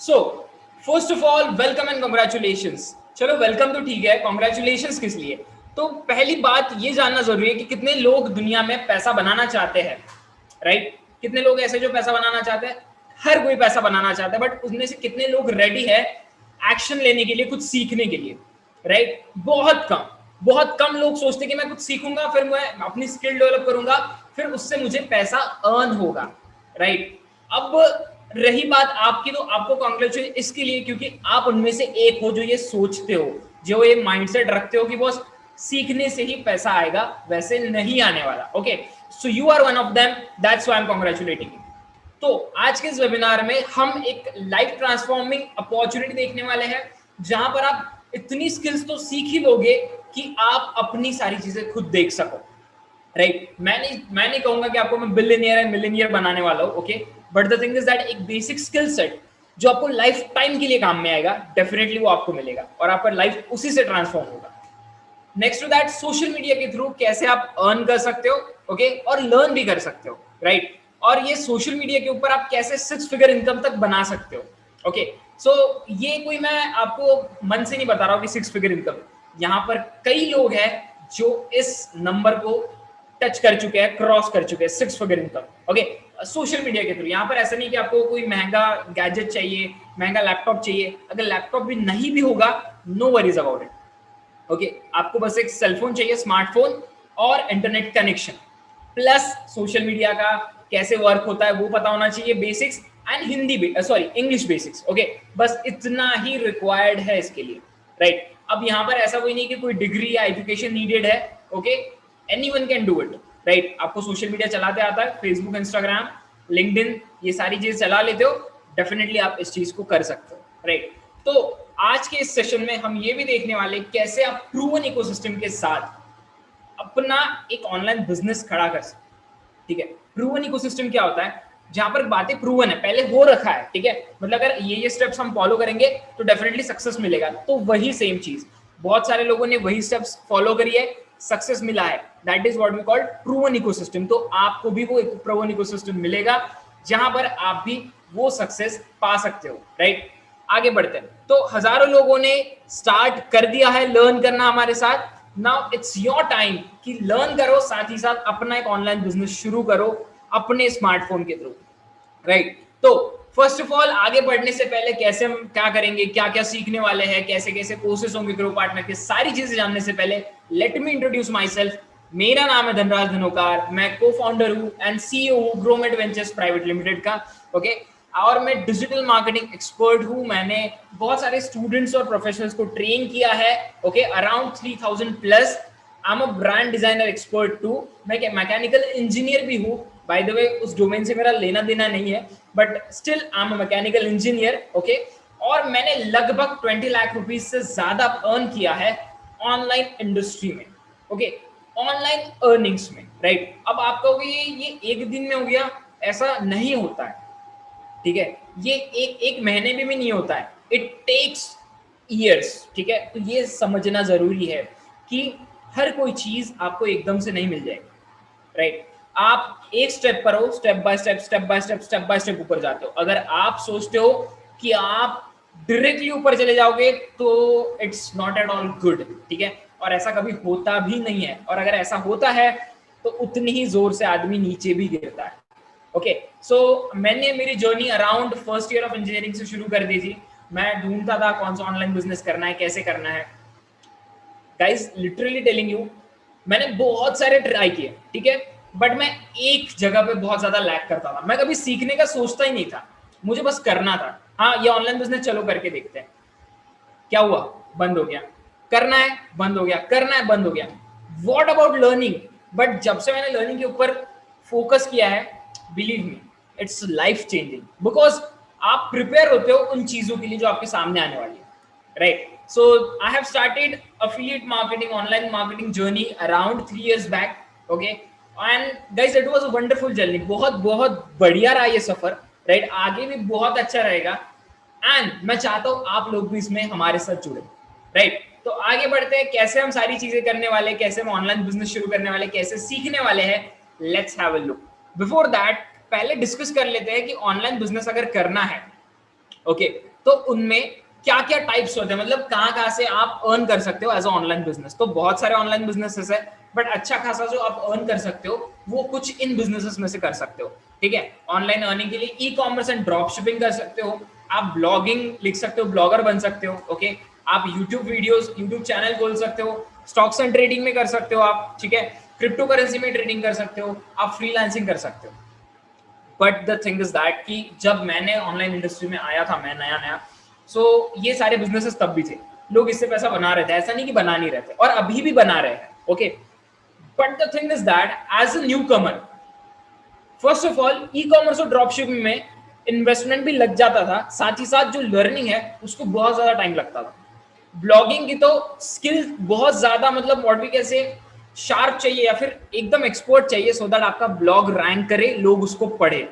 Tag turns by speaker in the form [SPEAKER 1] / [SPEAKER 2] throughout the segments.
[SPEAKER 1] So first of all welcome and congratulations. चलो welcome तो ठीक है, कॉन्ग्रेचुलेशंस किस लिए? तो पहली बात ये जानना जरूरी है कि कितने लोग दुनिया में पैसा बनाना चाहते हैं, राइट? कितने लोग ऐसे जो पैसा बनाना चाहते हैं? हर कोई पैसा बनाना चाहता है, बट उसमें से कितने लोग रेडी है एक्शन लेने के लिए, कुछ सीखने के लिए, राइट? बहुत कम लोग सोचते कि मैं कुछ सीखूंगा, फिर मैं अपनी स्किल डेवलप करूंगा, फिर उससे मुझे पैसा अर्न होगा, राइट? अब रही बात आपकी, तो आपको कॉन्ग्रेचुलेशन इसके लिए क्योंकि आप उनमें से एक हो जो ये सोचते हो, जो ये माइंडसेट रखते हो कि बस सीखने से ही पैसा आएगा, वैसे नहीं आने वाला। Okay, so you are one of them, that's why I am congratulating you. तो आज के इस वेबिनार में हम एक लाइफ ट्रांसफॉर्मिंग अपॉर्चुनिटी देखने वाले हैं, जहां पर आप इतनी स्किल्स तो सीख ही लोगे कि आप अपनी सारी चीजें खुद देख सको, राइट? मैं नहीं कहूंगा कि आपको मैं बिलियनियर एंड मिलियनियर बनाने वाला हूं, okay, but the thing is that एक बेसिक स्किल सेट जो आपको लाइफ टाइम के लिए काम में आएगा, डेफिनेटली वो आपको मिलेगा और आपका लाइफ उसी से ट्रांसफॉर्म होगा। Next to that, social media के थ्रू कैसे आप अर्न कर सकते हो, ओके, और लर्न भी कर सकते हो, राइट? और ये सोशल मीडिया के ऊपर आप कैसे 6 फिगर इनकम तक बना सकते हो, ओके। सो ये कोई मैं आपको मन से नहीं बता रहा हूँ कि 6 फिगर इनकम, यहाँ पर कई लोग हैं जो इस नंबर को टच कर चुके हैं, क्रॉस कर चुके हैं, 6 figure income, okay, social media के थ्रू। यहाँ पर ऐसा नहीं कि आपको कोई महंगा गैजेट चाहिए, महंगा लैपटॉप चाहिए। अगर लैपटॉप भी नहीं भी होगा, no worries about it, okay, आपको बस एक सेलफोन चाहिए, स्मार्टफोन और internet connection, plus social media का कैसे वर्क होता है वो पता होना चाहिए, basics, and English basics, okay, बस इतना ही रिक्वायर्ड है इसके लिए, राइट? अब यहाँ पर ऐसा कोई नहीं कि कोई डिग्री या एजुकेशन नीडेड है, okay, anyone can do it, right? आपको सोशल मीडिया चलाते आता है, फेसबुक, इंस्टाग्राम, लिंक्डइन, ये सारी चीजें चला लेते हो, डेफिनेटली आप इस चीज को कर सकते हो, राइट? तो आज के इस सेशन में हम ये भी देखने वाले कैसे आप प्रूवन इकोसिस्टम के साथ अपना एक ऑनलाइन बिजनेस खड़ा कर सकते, ठीक है? प्रूवन इकोसिस्टम क्या होता है? जहां पर बातें प्रूवन है, पहले हो रखा है, ठीक है? मतलब अगर ये स्टेप्स हम फॉलो करेंगे तो डेफिनेटली सक्सेस मिलेगा। तो वही सेम चीज बहुत सारे लोगों ने वही स्टेप्स फॉलो करी है, सक्सेस मिला है, that is what we call proven ecosystem. तो आपको भी वो एक प्रूवन इकोसिस्टम मिलेगा जहां पर आप भी वो सक्सेस पा सकते हो, राइट? आगे बढ़ते हैं। तो हजारों लोगों ने स्टार्ट कर दिया है लर्न करना हमारे साथ। नाउ इट्स योर टाइम कि लर्न करो, साथ ही साथ अपना एक ऑनलाइन बिजनेस शुरू करो अपने स्मार्टफोन के थ्रू, राइट? तो फर्स्ट ऑफ ऑल, आगे बढ़ने से पहले कैसे हम क्या करेंगे, क्या क्या सीखने वाले हैं, कैसे कैसे कोर्सेस होंगे ग्रो पार्टनर के, सारी चीजें जानने से पहले let me introduce my self. मेरा नाम है धनराज धनोकार, मैं को फाउंडर हूँ एंड सीईओ हूँ ग्रोमेट वेंचर्स प्राइवेट लिमिटेड का, ओके। और मैं डिजिटल मार्केटिंग एक्सपर्ट हूँ। मैंने बहुत सारे स्टूडेंट्स और प्रोफेशनल्स को ट्रेन किया है, okay, around 3000 plus. I am a brand designer expert too. मैं मैकेनिकल इंजीनियर भी हूँ, बाय द वे उस डोमेन से मेरा लेना देना नहीं है, but still I am a mechanical engineer, okay. और मैंने लगभग 20 लाख रुपीज से ज्यादा अर्न किया है ऑनलाइन इंडस्ट्री में, ओके, ऑनलाइन अर्निंग्स में, राइट? अब आप कहोगे ये एक दिन में हो गया, ऐसा नहीं होता है, ठीक है? ये एक महीने में भी नहीं होता है, इट टेक्स ईयर्स, ठीक है? तो ये समझना जरूरी है कि हर कोई चीज आपको एकदम से नहीं मिल जाएगी, राइट? आप एक स्टेप पर हो, स्टेप बाय स्टेप ऊपर जाते हो। अगर आप सोचते हो कि आप डायरेक्टली ऊपर चले जाओगे तो it's not at all good, ठीक है? और ऐसा कभी होता भी नहीं है, और अगर ऐसा होता है तो उतनी ही जोर से आदमी नीचे भी गिरता है, ओके। सो मैंने मेरी journey around first year of engineering से शुरू कर दी थी। मैं ढूंढता था कौन सा ऑनलाइन बिजनेस करना है, कैसे करना है। गाइस, लिटरली टेलिंग यू, मैंने बहुत सारे ट्राई किए, ठीक है, बट मैं एक जगह पे बहुत ज्यादा लैग करता था। मैं कभी सीखने का सोचता ही नहीं था, मुझे बस करना था। हाँ, ये ऑनलाइन बिजनेस चलो करके देखते हैं। क्या हुआ? बंद हो गया। करना है, बंद हो गया। करना है, बंद हो गया। What about learning? बट जब से मैंने लर्निंग के ऊपर फोकस किया है, believe me, it's life changing, because आप प्रिपेयर होते हो उन चीजों के लिए जो आपके सामने आने वाली है, right? So I have started affiliate marketing, online marketing journey around 3 years back, okay? And guys, it was a wonderful journey. बहुत बहुत बढ़िया रहा ये सफर, राइट? आगे भी बहुत अच्छा रहेगा, एंड मैं चाहता हूँ आप लोग भी इसमें हमारे साथ जुड़े, राइट? तो आगे बढ़ते हैं, कैसे हम सारी चीजें करने वाले, कैसे हम ऑनलाइन बिजनेस शुरू करने वाले, कैसे सीखने वाले हैं। Let's have a look. Before that, पहले डिस्कस कर लेते हैं कि ऑनलाइन बिजनेस अगर करना है ओके, तो उनमें क्या क्या टाइप्स होते हैं, मतलब कहाँ से आप अर्न कर सकते हो एज अ ऑनलाइन बिजनेस। तो बहुत सारे ऑनलाइन बिजनेसेस है, बट अच्छा खासा जो आप अर्न कर सकते हो वो कुछ इन बिजनेसेस में से कर सकते हो। ठीक है, ऑनलाइन अर्निंग के लिए e commerce and drop shipping कर सकते हो, आप ब्लॉगिंग लिख सकते हो, ब्लॉगर बन सकते हो। ओके, आप यूट्यूब वीडियोस, यूट्यूब चैनल खोल सकते हो, स्टॉक्स एंड ट्रेडिंग में कर सकते हो आप। ठीक है, क्रिप्टो करेंसी में ट्रेडिंग कर सकते हो, आप फ्रीलांसिंग कर सकते हो। But the thing is that कि जब मैंने ऑनलाइन इंडस्ट्री में आया था, मैं नया नया, सो ये सारे बिजनेसेस तब भी थे, लोग इससे पैसा बना रहे थे, ऐसा नहीं कि बना नहीं रहे थे, और अभी भी बना रहे हैं। Okay, but the thing is that as a new comer, first of all e commerce और ड्रॉप शिपिंग में इन्वेस्टमेंट भी लग जाता था, साथ ही साथ जो लर्निंग है उसको बहुत ज्यादा टाइम लगता था। ब्लॉगिंग की तो स्किल बहुत ज्यादा, मतलब व्हाट वी कैसे शार्प चाहिए या फिर एकदम एक्सपर्ट चाहिए, सो दैट आपका ब्लॉग रैंक करे, लोग उसको पढ़े।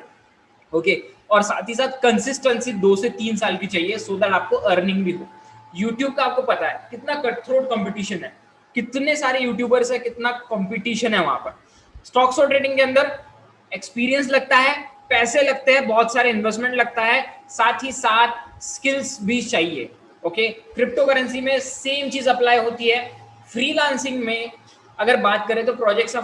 [SPEAKER 1] ओके, और साथ ही साथ कंसिस्टेंसी 2 से 3 साल की चाहिए, सो दैट आपको अर्निंग भी हो। यूट्यूब का आपको पता है कितना कट थ्रोट कंपटीशन है, कितने सारे यूट्यूबर्स है, कितना कंपटीशन है वहां पर। स्टॉक्स और ट्रेडिंग के अंदर एक्सपीरियंस लगता है, पैसे लगते हैं, बहुत सारे इन्वेस्टमेंट लगता है, साथ ही साथ स्किल्स भी चाहिए। ओके, क्रिप्टो करेंसी में सेम चीज अप्लाई होती है। फ्रीलांसिंग में अगर बात करें तो प्रोजेक्ट्स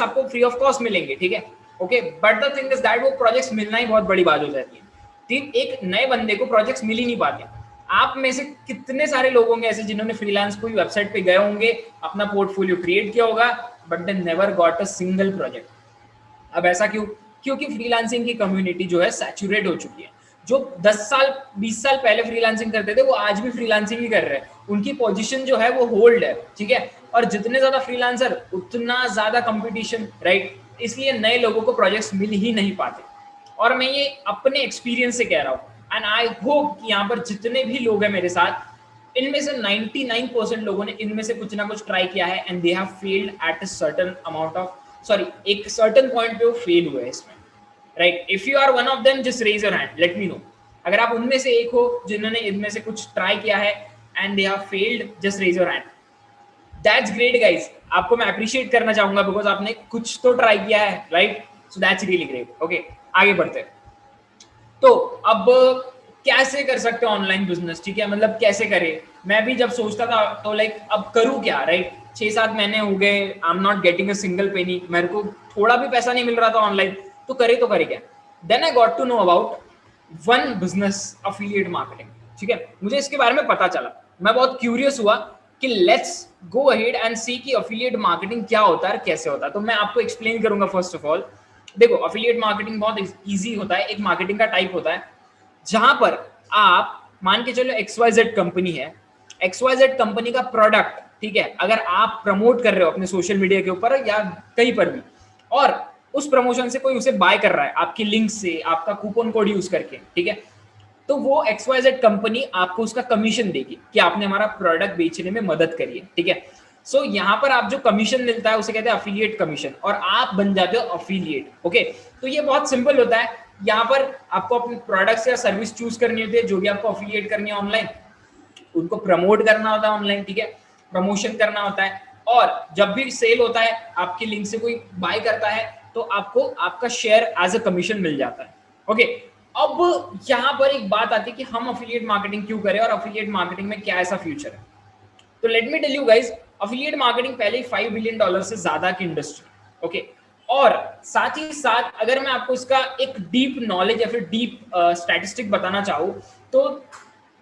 [SPEAKER 1] आपको फ्री ऑफ कॉस्ट मिलेंगे। ठीक है, okay, but the thing is that वो प्रोजेक्ट्स मिलना ही बहुत बड़ी बात हो जाती है। ठीक, एक नए बंदे को प्रोजेक्ट्स मिल ही नहीं पाते। आप में से कितने सारे लोग होंगे ऐसे जिन्होंने फ्रीलांस कोई वेबसाइट पे गए होंगे, अपना पोर्टफोलियो क्रिएट किया होगा, but they never got a single project. अब ऐसा क्यों? क्योंकि फ्रीलांसिंग की कम्युनिटी जो है सैचुरेट हो चुकी है। जो 10 साल 20 साल पहले फ्रीलांसिंग करते थे वो आज भी फ्रीलांसिंग ही कर रहे हैं, उनकी पोजीशन जो है वो होल्ड है। ठीक है, और जितने ज्यादा फ्रीलांसर उतना ज्यादा कंपटीशन, राइट? इसलिए नए लोगों को प्रोजेक्ट्स मिल ही नहीं पाते। और मैं ये अपने एक्सपीरियंस से कह रहा हूँ, एंड आई होप कि यहाँ पर जितने भी लोग हैं मेरे साथ, इनमें से 99% लोगों ने इनमें से कुछ ना कुछ ट्राई किया है, and they have failed at a certain amount of, sorry, एक सर्टेन पॉइंट पे वो फेल हुए हैं इसमें, right? If you are one of them, just raise your hand, let me know. अगर आप उनमें से एक हो जिन्होंने इनमें से कुछ ट्राई किया है and they have failed, just raise your hand. That's great guys, आपको मैं अप्रिशिएट करना चाहूंगा बिकॉज आपने कुछ तो ट्राई किया है, right? So that's really great. Okay, आगे बढ़ते हैं। तो अब कैसे कर सकते हो ऑनलाइन बिजनेस? ठीक है, मतलब कैसे करें? मैं भी जब सोचता था तो लाइक अब करूँ क्या, राइट? 6-7 महीने हो गए, I am not getting a single penny, मेरे को थोड़ा भी पैसा नहीं मिल रहा था ऑनलाइन, तो करे क्या? Then I got to know about one business, affiliate marketing. ठीक है, मुझे इसके बारे में पता चला, मैं बहुत क्यूरियस हुआ कि लेट्स गो अहेड एंड सी कि अफिलिएट मार्केटिंग क्या होता है, कैसे होता है। तो मैं आपको एक्सप्लेन करूंगा। फर्स्ट ऑफ ऑल देखो, अफिलिएट मार्केटिंग बहुत इजी होता है, एक मार्केटिंग का टाइप होता है जहां पर आप मान के चलो XYZ कंपनी है, XYZ कंपनी का प्रोडक्ट, ठीक है, अगर आप प्रमोट कर रहे हो अपने सोशल मीडिया के ऊपर या कहीं पर भी, और उस प्रमोशन से कोई उसे बाय कर रहा है आपकी लिंक से, आपका कूपन कोड यूज करके, ठीक है, तो वो XYZ कंपनी आपको उसका कमीशन देगी कि आपने हमारा प्रोडक्ट बेचने में मदद करी है। ठीक है, सो यहाँ पर आप जो कमीशन मिलता है उसे कहते हैं अफिलिएट कमीशन, और आप बन जाते हो अफिलिएट। ओके, तो ये बहुत सिंपल होता है। यहाँ पर आपको अपने प्रोडक्ट्स या सर्विस चूज करनी होती है, जो भी आपको अफिलिएट करनी है ऑनलाइन, उनको प्रमोट करना होता है ऑनलाइन। ठीक है, प्रमोशन करना होता है, और जब भी सेल होता है, आपकी लिंक से कोई बाय करता है, तो आपको आपका शेयर एज अ कमीशन मिल जाता है। ओके, अब यहाँ पर एक बात आती है कि हम अफिलिएट मार्केटिंग क्यों करें और अफिलिएट मार्केटिंग में क्या ऐसा फ्यूचर है। तो let me tell you guys, affiliate marketing पहले ही $5 बिलियन से ज्यादा की इंडस्ट्री। ओके, और साथ ही साथ अगर मैं आपको इसका एक डीप नॉलेज या फिर डीप स्टैटिस्टिक बताना चाहूँ, तो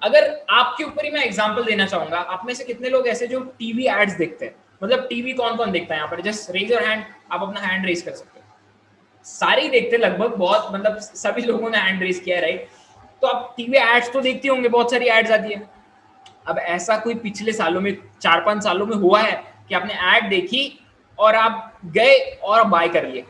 [SPEAKER 1] अगर आपके ऊपर ही मैं एग्जांपल देना चाहूंगा, आप में से कितने लोग ऐसे जो टीवी एड्स देखते हैं? मतलब टीवी कौन कौन देखता है यहाँ पर? जस्ट रेज योर हैंड, आप अपना हैंड रेज कर सकते हो। सारे ही देखते लगभग, बहुत मतलब सभी लोगों ने हैंड रेज किया है, राइट? तो आप टीवी एड्स तो देखते होंगे, बहुत सारी एड्स आती है। अब ऐसा कोई पिछले सालों में 4-5 सालों में हुआ है कि आपने ऐड देखी और आप गए और बाय कर लिए?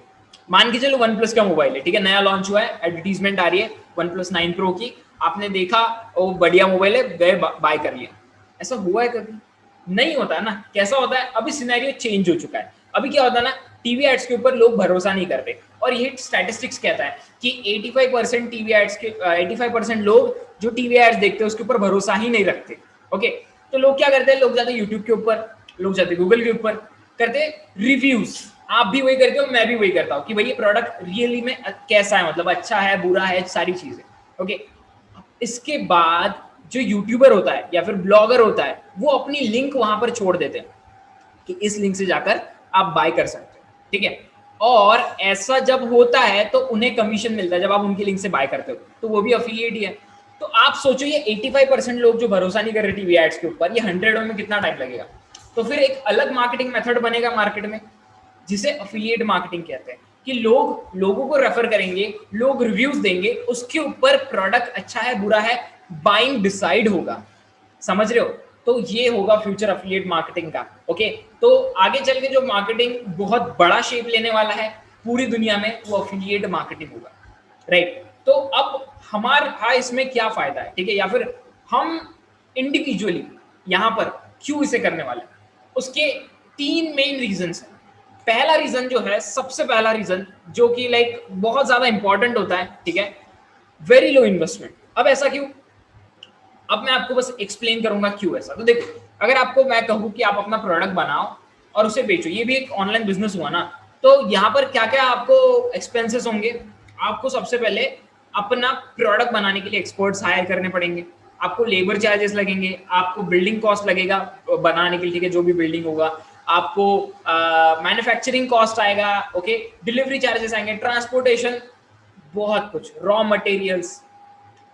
[SPEAKER 1] मान के चलो OnePlus का मोबाइल है, ठीक है, नया लॉन्च हुआ है, एडवर्टीजमेंट आ रही है OnePlus 9 Pro की, आपने देखा वो बढ़िया मोबाइल है, गए बाय कर लिया। ऐसा हुआ है कभी? नहीं होता ना। कैसा होता है, अभी सिनेरियो चेंज हो चुका है। अभी क्या होता है ना, टीवी एड्स के ऊपर लोग भरोसा नहीं करते, और ये स्टैटिस्टिक्स कहता है कि 85% टीवी एड्स के 85% लोग जो टीवी एड्स देखते हैं उसके ऊपर भरोसा ही नहीं रखते। ओके, तो लोग क्या करते हैं, लोग जाते हैं यूट्यूब के ऊपर, लोग जाते हैं गूगल के ऊपर, करते हैं रिव्यूज। आप भी वही करते हो, मैं भी वही करता हूँ कि भाई ये प्रोडक्ट रियली में कैसा है, मतलब अच्छा है, बुरा है, सारी चीजें। ओके, इसके बाद जो यूट्यूबर होता है या फिर ब्लॉगर होता है वो अपनी लिंक वहां पर छोड़ देते हैं कि इस लिंक से जाकर आप बाय कर सकते हो, ठीक है। और ऐसा जब होता है तो उन्हें कमीशन मिलता है जब आप उनकी लिंक से बाय करते हो, तो वो भी अफिलिएट ही है। तो आप सोचो ये 85% लोग जो भरोसा नहीं कर रहे टीवी एड्स के ऊपर, ये 100 में कितना टाइम लगेगा। तो फिर एक अलग मार्केटिंग मेथड बनेगा मार्केट में जिसे अफिलिएट मार्केटिंग कहते हैं, कि लोग लोगों को रेफर करेंगे, लोग रिव्यूज देंगे, उसके ऊपर प्रोडक्ट अच्छा है बुरा है बाइंग डिसाइड होगा, समझ रहे हो। तो ये होगा फ्यूचर अफिलिएट मार्केटिंग का। ओके, तो आगे चल के जो मार्केटिंग बहुत बड़ा शेप लेने वाला है पूरी दुनिया में वो अफिलिएट मार्केटिंग होगा, राइट। तो अब हमारा इसमें क्या फायदा है, ठीक है, या फिर हम इंडिविजुअली यहाँ पर क्यों इसे करने वाले हैं, उसके 3 मेन रीजंस हैं। पहला रीजन जो है, सबसे पहला रीजन जो कि लाइक बहुत ज्यादा इंपॉर्टेंट होता है, ठीक है, वेरी लो इन्वेस्टमेंट। अब ऐसा क्यों, अब मैं आपको बस एक्सप्लेन करूंगा क्यों ऐसा। तो देखो, अगर आपको मैं कहूँ कि आप अपना प्रोडक्ट बनाओ और उसे बेचो, ये भी एक ऑनलाइन बिजनेस हुआ ना, तो यहाँ पर क्या क्या आपको एक्सपेंसेस होंगे। आपको सबसे पहले अपना प्रोडक्ट बनाने के लिए एक्सपर्ट्स हायर करने पड़ेंगे, आपको लेबर चार्जेस लगेंगे, आपको बिल्डिंग कॉस्ट लगेगा बनाने के लिए, ठीक है, जो भी बिल्डिंग होगा, आपको मैन्युफैक्चरिंग कॉस्ट आएगा, ओके, डिलीवरी चार्जेस आएंगे, ट्रांसपोर्टेशन, बहुत कुछ, रॉ मटेरियल्स।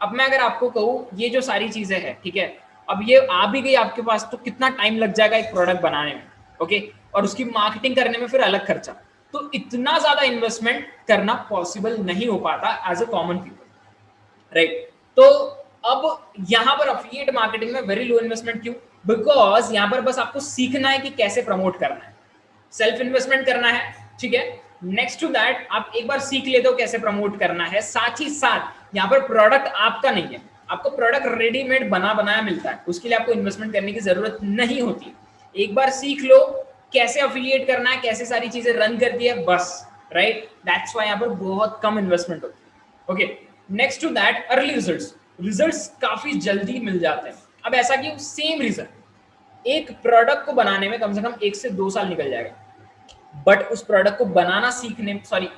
[SPEAKER 1] अब मैं अगर आपको कहूँ ये जो सारी चीजें हैं, ठीक है, अब ये आ भी गई आपके पास तो कितना टाइम लग जाएगा एक प्रोडक्ट बनाने में, ओके, और उसकी मार्केटिंग करने में फिर अलग खर्चा। तो इतना ज्यादा इन्वेस्टमेंट करना पॉसिबल नहीं हो पाता as a common people, right. तो अब यहाँ पर अफिलिएट मार्केटिंग में वेरी लो इन्वेस्टमेंट क्यों, बिकॉज यहाँ पर बस आपको सीखना है कि कैसे प्रमोट करना है, सेल्फ इन्वेस्टमेंट करना है, ठीक है। नेक्स्ट टू दैट आप एक बार सीख लेते हो कैसे प्रमोट करना है, साथ ही साथ यहाँ पर प्रोडक्ट आपका नहीं है, आपको प्रोडक्ट रेडीमेड बना बनाया मिलता है, उसके लिए आपको इन्वेस्टमेंट करने की जरूरत नहीं होती। एक बार सीख लो कैसे अफिलिएट करना है, कैसे सारी चीजें रन करती है, बस, राइट। दैट्स व्हाई यहाँ पर बहुत कम इन्वेस्टमेंट होती है। Okay, next to that early results काफी जल्दी मिल जाते हैं। अब ऐसा कि सेम रीजन, एक प्रोडक्ट को बनाने में कम से कम 1 से 2 साल निकल जाएगा, बट उस प्रोडक्ट को बनाना सीखने, सॉरी,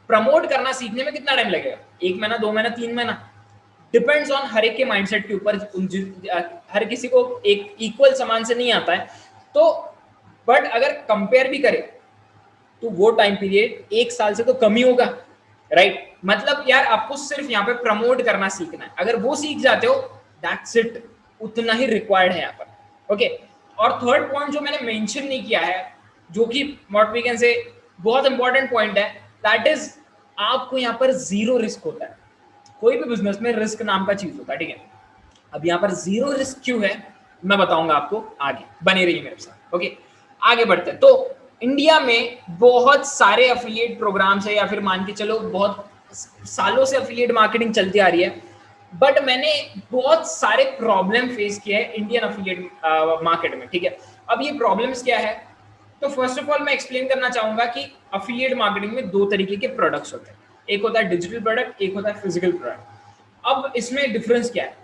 [SPEAKER 1] प्रमोट करना सीखने में कितना टाइम लगेगा, 1 महीना, 2 महीना, 3 महीना, डिपेंड्स ऑन हर एक के माइंडसेट के ऊपर। हर किसी को एक इक्वल समान से नहीं आता है, तो बट अगर कंपेयर भी करें तो वो टाइम पीरियड 1 साल से तो कम ही होगा, राइट। मतलब यार आपको सिर्फ यहाँ पे प्रमोट करना सीखना है, अगर वो सीख जाते हो दैट्स इट, उतना ही रिक्वायर्ड है यहाँ पर। ओके, और थर्ड पॉइंट जो मैंने मेंशन नहीं किया है, जो कि व्हाट वी कैन से बहुत इंपॉर्टेंट पॉइंट है, दैट इज आपको यहाँ पर जीरो रिस्क होता है। कोई भी बिजनेस में रिस्क नाम का चीज होता है, ठीक है। अब यहाँ पर जीरो रिस्क क्यों है मैं बताऊंगा आपको आगे, बने रहिए मेरे साथ। ओके, आगे बढ़ते हैं। तो इंडिया में बहुत सारे अफिलिएट प्रोग्राम्स है, या फिर मान के चलो बहुत सालों से अफिलिएट मार्केटिंग चलती आ रही है, बट मैंने बहुत सारे प्रॉब्लम फेस किए हैं इंडियन अफिलिएट मार्केट में, ठीक है। अब ये प्रॉब्लम्स क्या है, तो फर्स्ट ऑफ ऑल मैं एक्सप्लेन करना चाहूंगा कि अफिलिएट मार्केटिंग में 2 तरीके के प्रोडक्ट्स होते हैं, एक होता है डिजिटल प्रोडक्ट, एक होता है फिजिकल प्रोडक्ट। अब इसमें डिफरेंस क्या है,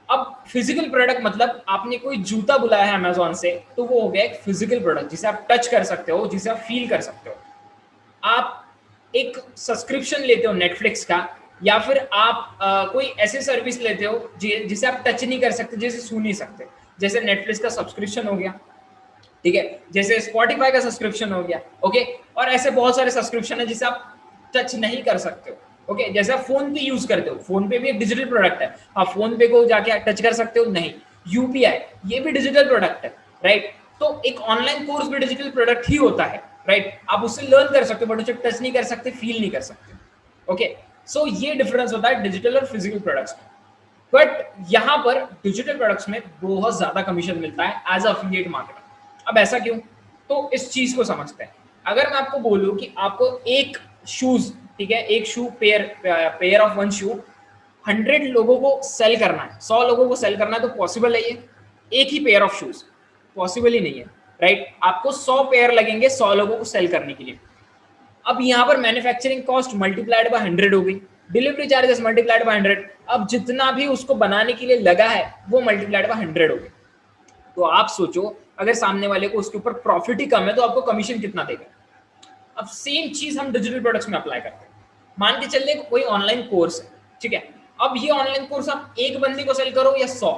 [SPEAKER 1] अब फिजिकल प्रोडक्ट मतलब आपने कोई जूता बुलाया है अमेजोन से, तो वो हो गया एक फिजिकल प्रोडक्ट जिसे आप टच कर सकते हो, जिसे आप फील कर सकते हो। आप एक सब्सक्रिप्शन लेते हो नेटफ्लिक्स का, या फिर आप कोई ऐसी सर्विस लेते हो जिसे आप टच नहीं कर सकते, जिसे छू नहीं सकते, जैसे नेटफ्लिक्स का सब्सक्रिप्शन हो गया, ठीक है, जैसे स्पॉटिफाई का सब्सक्रिप्शन हो गया, ओके। और ऐसे बहुत सारे सब्सक्रिप्शन है जिसे आप टच नहीं कर सकते हो, ओके। जैसे आप फोन पे यूज करते हो, फोन पे भी एक डिजिटल प्रोडक्ट है, आप फोन पे को जाके टच कर सकते हो नहीं, यूपीआई ये भी डिजिटल प्रोडक्ट है, राइट। तो एक ऑनलाइन कोर्स भी डिजिटल प्रोडक्ट ही होता है, राइट। आप उससे लर्न कर सकते हो बट उसे टच नहीं कर सकते, फील नहीं कर सकते, ओके। सो ये डिफरेंस होता है डिजिटल और फिजिकल प्रोडक्ट्स में। बट यहाँ पर डिजिटल प्रोडक्ट्स में बहुत ज्यादा कमीशन मिलता है एज अफिलिएट मार्केटर। अब ऐसा क्यों, तो इस चीज को समझते हैं। अगर मैं आपको बोलूं कि आपको एक शूज, ठीक है, एक शू पेयर ऑफ वन शू 100 लोगों को सेल करना है, 100 लोगों को सेल करना है, तो पॉसिबल है ये एक ही पेयर ऑफ शूज, पॉसिबल ही नहीं है, राइट। आपको 100 पेयर लगेंगे 100 लोगों को सेल करने के लिए। अब यहाँ पर मैन्युफैक्चरिंग कॉस्ट मल्टीप्लाइड बाय 100 हो गई, डिलीवरी चार्जेस मल्टीप्लाइड बाय 100, अब जितना भी उसको बनाने के लिए लगा है वो मल्टीप्लाइड बाय 100 हो गई। तो आप सोचो अगर सामने वाले को उसके ऊपर प्रॉफिट ही कम है तो आपको कमीशन कितना देगा। अब सेम चीज हम डिजिटल प्रोडक्ट्स में अप्लाई करते हैं। मान के चलिए कोई ऑनलाइन कोर्स है, ठीक है, अब ये ऑनलाइन कोर्स आप एक बंदे को सेल करो या 100,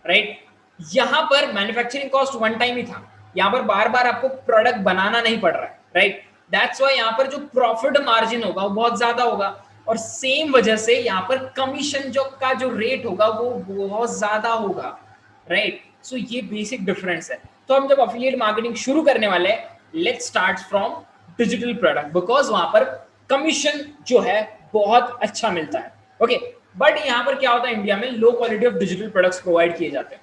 [SPEAKER 1] राइट? यहां पर मैन्युफैक्चरिंग कॉस्ट वन टाइम ही था, यहां पर बार बार आपको प्रोडक्ट बनाना नहीं पड़ रहा है, राइट? दैट्स वाई यहां पर जो प्रॉफिट मार्जिन होगा वो बहुत ज्यादा होगा, और सेम वजह से यहां पर कमीशन जो रेट होगा वो बहुत ज्यादा होगा, राइट? सो ये बेसिक डिफरेंस है। तो हम जब अफिलिएट मार्केटिंग शुरू करने वाले हैं, let's start from digital product, because वहां पर कमीशन जो है बहुत अच्छा मिलता है, ओके? बट यहाँ पर क्या होता है, इंडिया में low quality of digital products provide किए जाते हैं।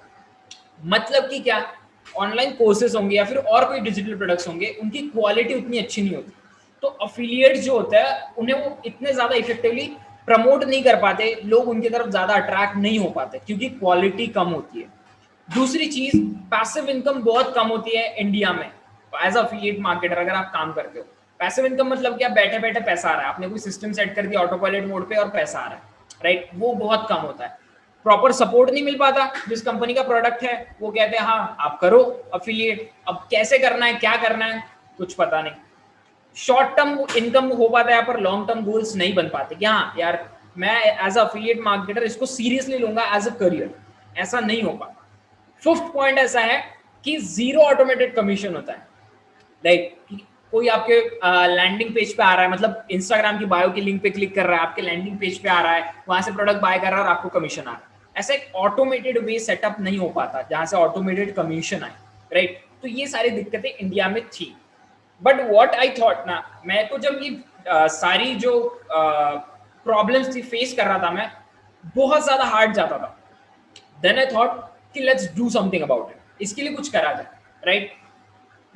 [SPEAKER 1] मतलब कि क्या, ऑनलाइन कोर्सेज होंगे या फिर और कोई डिजिटल प्रोडक्ट्स होंगे, उनकी क्वालिटी उतनी अच्छी नहीं होती। तो अफिलिएट जो होता है उन्हें वो इतने ज्यादा इफेक्टिवली प्रमोट नहीं कर पाते, लोग उनकी तरफ ज्यादा अट्रैक्ट नहीं हो पाते क्योंकि क्वालिटी कम होती है। दूसरी चीज, पैसिव इनकम बहुत कम होती है इंडिया में एज अफिलिएट मार्केटर अगर आप काम करते हो। पैसिव इनकम मतलब क्या, बैठे बैठे पैसा आ रहा है, आपने कोई सिस्टम सेट कर दिया ऑटो पायलट मोड पे और पैसा आ रहा है, राइट? वो बहुत कम होता है। प्रॉपर सपोर्ट नहीं मिल पाता, जिस कंपनी का प्रोडक्ट है वो कहते हैं हाँ आप करो अफिलिएट, अब कैसे करना है क्या करना है कुछ पता नहीं। शॉर्ट टर्म इनकम हो पाता है यहाँ पर, लॉन्ग टर्म गोल्स नहीं बन पाते कि हाँ यार मैं एज अफिलिएट मार्केटर इसको सीरियसली लूंगा एज अ करियर, ऐसा नहीं हो पाता। फिफ्थ पॉइंट ऐसा है कि जीरो ऑटोमेटेड कमीशन होता है, राइट? कोई आपके लैंडिंग पेज पे आ रहा है, मतलब इंस्टाग्राम की बायो की लिंक पे क्लिक कर रहा है, आपके लैंडिंग पेज पे आ रहा है, वहां से प्रोडक्ट बाय कर रहा है और आपको कमीशन आ रहा है। ऐसा एक ऑटोमेटेड वे सेटअप नहीं हो पाता जहां से ऑटोमेटेड कमीशन आए, राइट? तो ये सारी दिक्कतें इंडिया में थी। बट व्हाट आई थॉट ना, मैं तो जब ये सारी जो प्रॉब्लम्स थी फेस कर रहा था, मैं बहुत ज्यादा हार्ड जाता था। देन आई थॉट कि let's do something about it, इसके लिए कुछ करा जाए, राइट?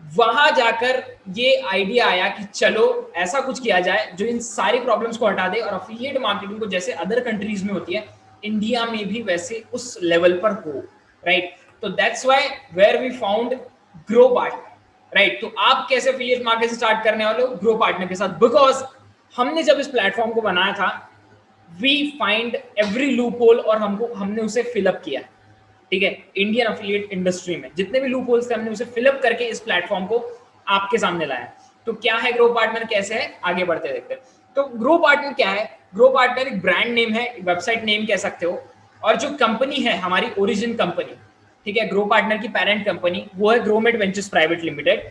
[SPEAKER 1] वहां जाकर ये आइडिया आया कि चलो ऐसा कुछ किया जाए जो इन सारी प्रॉब्लम्स को हटा दे और अफिलिएट मार्केटिंग को जैसे अदर कंट्रीज में होती है, इंडिया में भी वैसे उस लेवल पर हो, राइट? तो that's why where we found grow partner, right? तो आप कैसे अफिलिएट मार्केट से स्टार्ट करने वाले हो? ग्रो पार्टनर के साथ। बिकॉज हमने जब इस प्लेटफॉर्म को बनाया था, we find every loophole और हमने उसे फिलअप किया, ठीक है? इंडियन अफिलिएट इंडस्ट्री में जितने भी लूप होल्स थे हमने उसे फिलअप करके इस प्लेटफॉर्म को आपके सामने लाया। तो क्या है ग्रो पार्टनर, कैसे है, आगे बढ़ते देखते हैं। तो ग्रो पार्टनर क्या है? ग्रो पार्टनर एक ब्रांड नेम है, वेबसाइट नेम कह सकते हो, और जो कंपनी है हमारी ओरिजिन कंपनी, ठीक है, ग्रो पार्टनर की पेरेंट कंपनी, वो है growmate ventures private limited.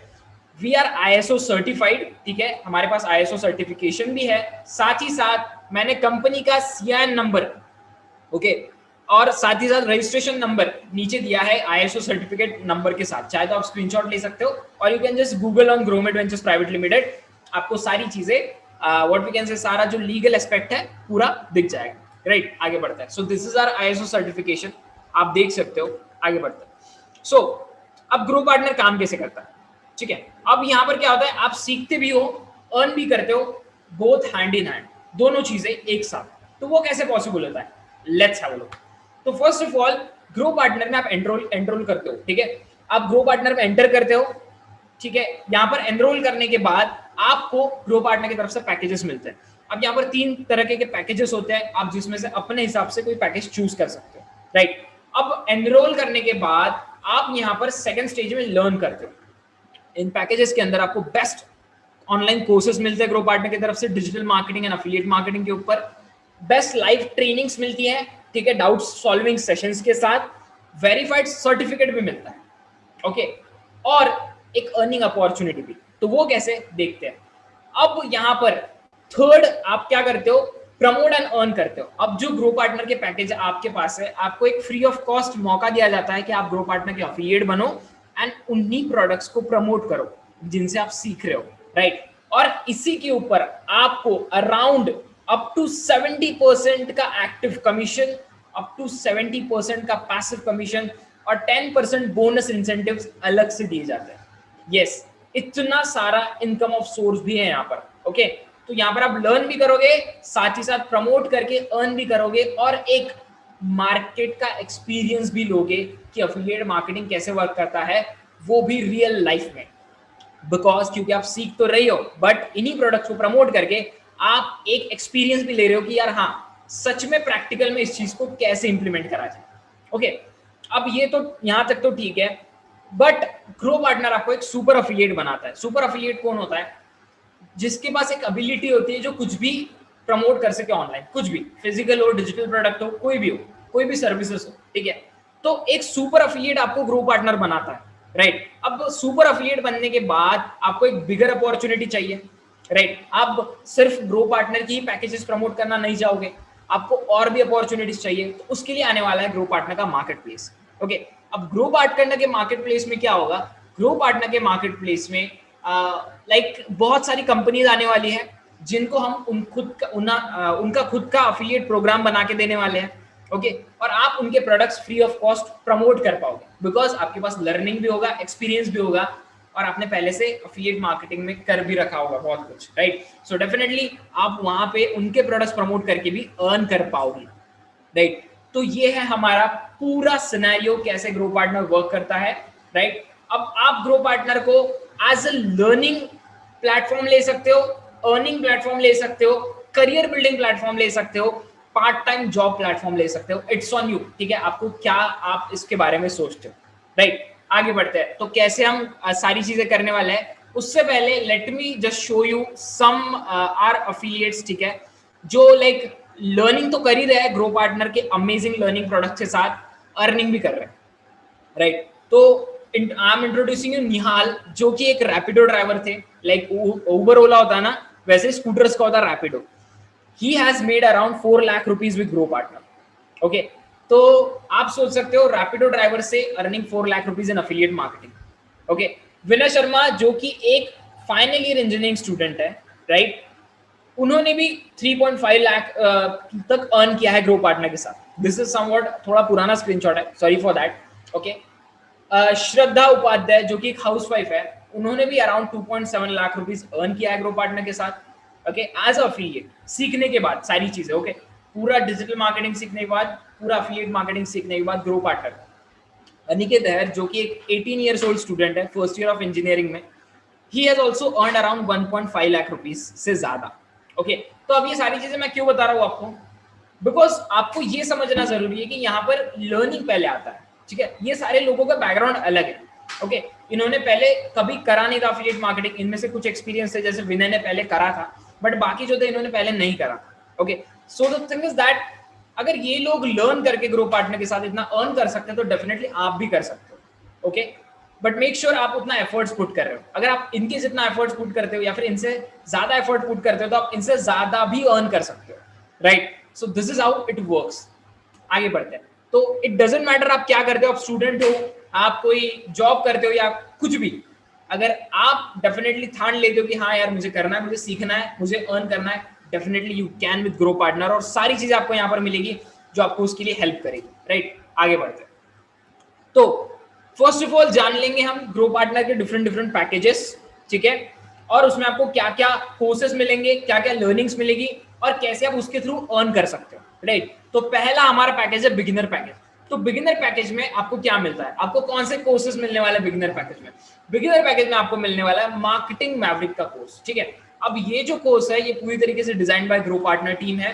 [SPEAKER 1] We are ISO certified, ठीक है, हमारे पास ISO सर्टिफिकेशन भी है। साथ ही साथ मैंने कंपनी का CIN नंबर, ओके, और साथ ही साथ रजिस्ट्रेशन नंबर नीचे दिया है ISO सर्टिफिकेट नंबर के साथ। चाहे तो आप स्क्रीनशॉट ले सकते हो और you can just Google on grommet ventures private limited, आपको सारी चीजें व्हाट वी कैन से सारा जो लीगल एस्पेक्ट है पूरा दिख जाएगा, राइट? आगे बढ़ता है। So this is our ISO certification, आप देख सकते हो। आगे बढ़ता है। सो अब ग्रो पार्टनर काम कैसे करता है, ठीक है? अब यहाँ पर क्या होता है, आप सीखते भी हो, अर्न भी करते हो, बोथ हैंड इन हैंड, दोनों चीजें एक साथ। तो वो कैसे पॉसिबल होता है, लेट्स हैव अ लुक। तो first of all grow partner में आप एनरोल करते हो, ठीक है? आप ग्रो पार्टनर में एंटर करते हो, ठीक है? यहाँ पर एनरोल करने के बाद आपको ग्रो पार्टनर की तरफ से पैकेजेस मिलते हैं। अब यहाँ पर 3 तरह के पैकेजेस होते हैं, आप जिसमें से अपने हिसाब से कोई पैकेज चूज कर सकते हो, राइट? अब एनरोल करने के बाद आप यहाँ पर सेकंड स्टेज में लर्न करते हो। इन पैकेजेस के अंदर आपको बेस्ट ऑनलाइन कोर्सेज मिलते हैं ग्रो पार्टनर की तरफ से, digital marketing and affiliate marketing के ऊपर। बेस्ट लाइव ट्रेनिंग्स मिलती है, ठीक है, डाउट सॉल्विंग सेशंस के साथ। वेरीफाइड सर्टिफिकेट भी मिलता है, ओके, और एक अर्निंग अपॉर्चुनिटी भी। तो वो कैसे, देखते हैं। अब यहाँ पर थर्ड आप क्या करते हो, प्रमोट एंड अर्न करते हो। अब जो ग्रो पार्टनर के पैकेज आपके पास है, आपको एक फ्री ऑफ कॉस्ट मौका दिया जाता है कि आप ग्रो पार्टनर के अफिलिएट बनो एंड उन्हीं प्रोडक्ट्स को प्रमोट करो जिनसे आप सीख रहे हो, राइट? और इसी के ऊपर आपको अराउंड अप टू 70% का एक्टिव कमीशन, अप टू 70% का पैसिव कमीशन और 10% बोनस इंसेंटिव्स अलग से दिए जाते हैं। यस, इतना सारा इनकम ऑफ सोर्स भी है यहाँ पर, ओके? तो यहाँ पर आप लर्न भी करोगे, साथ ही साथ प्रमोट करके अर्न भी करोगे और एक मार्केट का एक्सपीरियंस भी लोगे कि अफिलिएट मार्केटिंग कैसे वर्क करता है, वो भी रियल लाइफ में। बिकॉज क्योंकि आप सीख तो रही हो, बट इन्हीं प्रोडक्ट्स को प्रमोट करके आप एक एक्सपीरियंस भी ले रहे हो कि यार हाँ सच में प्रैक्टिकल में इस चीज को कैसे इंप्लीमेंट करा जाए, ओके? अब ये तो यहां तक तो ठीक है, बट ग्रो पार्टनर आपको एक सुपर अफिलिएट बनाता है। सुपर अफिलिएट कौन होता है? जिसके पास एक एबिलिटी होती है जो कुछ भी प्रमोट कर सके ऑनलाइन, कुछ भी, फिजिकल हो, डिजिटल प्रोडक्ट हो, कोई भी सर्विसेज हो, ठीक है। तो एक सुपर अफिलिएट आपको ग्रो पार्टनर बनाता है, राइट। अब सुपर अफिलिएट बनने के बाद आपको एक बिगर अपॉर्चुनिटी चाहिए, राइट। आप सिर्फ ग्रो पार्टनर की ही पैकेजेस प्रमोट करना नहीं चाहोगे, आपको और भी अपॉर्चुनिटीज चाहिए, तो उसके लिए आने वाला है ग्रो पार्टनर का मार्केट प्लेस। ओके, अब ग्रो पार्टनर के मार्केट प्लेस में क्या होगा? ग्रो पार्टनर के मार्केट प्लेस में बहुत सारी कंपनीज आने वाली है जिनको हम उनका खुद का अफिलिएट प्रोग्राम बना के देने वाले हैं। ओके, और आप उनके products free of cost promote कर पाओगे, बिकॉज आपके पास लर्निंग भी होगा, एक्सपीरियंस भी होगा, और आपने पहले से अफिलिएट मार्केटिंग में कर भी रखा होगा बहुत कुछ, राइट। सो डेफिनेटली आप वहां पे उनके प्रोडक्ट्स प्रमोट करके भी अर्न कर पाओगे, राइट। तो ये है हमारा पूरा सिनेरियो, कैसे ग्रो पार्टनर वर्क करता है, राइट। अब आप ग्रो पार्टनर को एज अ लर्निंग प्लेटफॉर्म ले सकते हो, अर्निंग प्लेटफॉर्म ले सकते हो, करियर बिल्डिंग प्लेटफॉर्म ले सकते हो, पार्ट टाइम जॉब प्लेटफॉर्म ले सकते हो, इट्स ऑन यू, ठीक है। आपको क्या, आप इसके बारे में सोचते हो, राइट। आगे बढ़ते हैं, तो कैसे हम सारी चीजें करने वाले हैं, उससे पहले let me just show you some our affiliates, ठीक है, जो लाइक लर्निंग तो कर ही रहे हैं ग्रो पार्टनर के अमेजिंग लर्निंग प्रोडक्ट के साथ, अर्निंग भी कर रहे हैं, राइट। तो I am introducing you Nihal, जो कि एक रैपिडो ड्राइवर थे, लाइक उबर ओला होता ना, वैसे स्कूटर्स का होता Rapido. He has made around 4 lakh rupees with Grow Partner. Okay, तो आप सोच सकते हो रैपिडो ड्राइवर से earning 4 lakh rupees in affiliate marketing. Okay, Vinay Sharma जो कि एक फाइनल ईयर इंजीनियरिंग स्टूडेंट है, राइट, उन्होंने भी 3.5 लाख तक अर्न किया है ग्रो पार्टनर के साथ। दिस इज समवॉट थोड़ा पुराना स्क्रीनशॉट है, सॉरी फॉर दैट। ओके, श्रद्धा उपाध्याय जो कि एक हाउसवाइफ है, उन्होंने भी अराउंड 2.7 लाख रुपीज अर्न किया है ग्रो पार्टनर के साथ, ओके, एज अफिलिएट, सीखने के बाद सारी चीजें, ओके, पूरा डिजिटल मार्केटिंग सीखने के बाद, पूरा अफिलिएट मार्केटिंग सीखने के बाद ग्रो पार्टनर। अनिकेत है जो कि एक 18 ईयर्स ओल्ड स्टूडेंट है, फर्स्ट ईयर ऑफ इंजीनियरिंग में, he has also earned around 1.5 lakh rupees से ज्यादा। ओके, तो अब ये सारी चीजें मैं क्यों बता रहा हूँ आपको, बिकॉज आपको ये समझना जरूरी है कि यहाँ पर लर्निंग पहले आता है, ठीक है। ये सारे लोगों का बैकग्राउंड अलग है, ओके, इन्होंने पहले कभी करा नहीं था अफिलिएट मार्केटिंग, इनमें से कुछ एक्सपीरियंस है, जैसे विनय ने पहले करा था, बट बाकी जो थे इन्होंने पहले नहीं करा। Okay, so the thing is that अगर ये लोग लर्न करके ग्रो पार्टनर के साथ इतना अर्न कर सकते हैं, तो डेफिनेटली आप भी कर सकते हो, ओके। बट मेक श्योर आप उतना एफर्ट्स पुट कर रहे हो। अगर आप इनके जितना एफर्ट्स पुट करते हो या फिर इनसे ज्यादा एफर्ट पुट करते हो, तो आप इनसे ज्यादा भी अर्न कर सकते हो, right. So this is how it works. आगे बढ़ते हैं, तो इट डजेंट मैटर आप क्या करते हो, आप स्टूडेंट हो, आप कोई जॉब करते हो या कुछ भी, अगर आप डेफिनेटली ठान लेते हो कि हाँ यार मुझे करना है, मुझे सीखना है, मुझे अर्न करना है, definitely you can with Grow partner, और सारी चीजें आपको यहाँ पर मिलेगी जो आपको उसके लिए हेल्प करेगी, राइट। आगे बढ़ते हैं, तो फर्स्ट ऑफ ऑल जान लेंगे हम ग्रो पार्टनर के डिफरेंट पैकेजेस, ठीक है, और उसमें आपको क्या क्या कोर्सेज मिलेंगे, क्या क्या लर्निंग्स मिलेगी, और कैसे आप उसके थ्रू अर्न कर सकते हो, राइट। तो पहला हमारा पैकेज है बिगिनर पैकेज। तो बिगिनर पैकेज में आपको क्या मिलता है, आपको कौन से कोर्सेज मिलने वाले हैं बिगिनर पैकेज में? बिगिनर पैकेज में आपको मिलने वाला है मार्केटिंग मैवरिक का कोर्स, ठीक है। अब ये जो कोर्स है ये पूरी तरीके से design by grow Partner team है।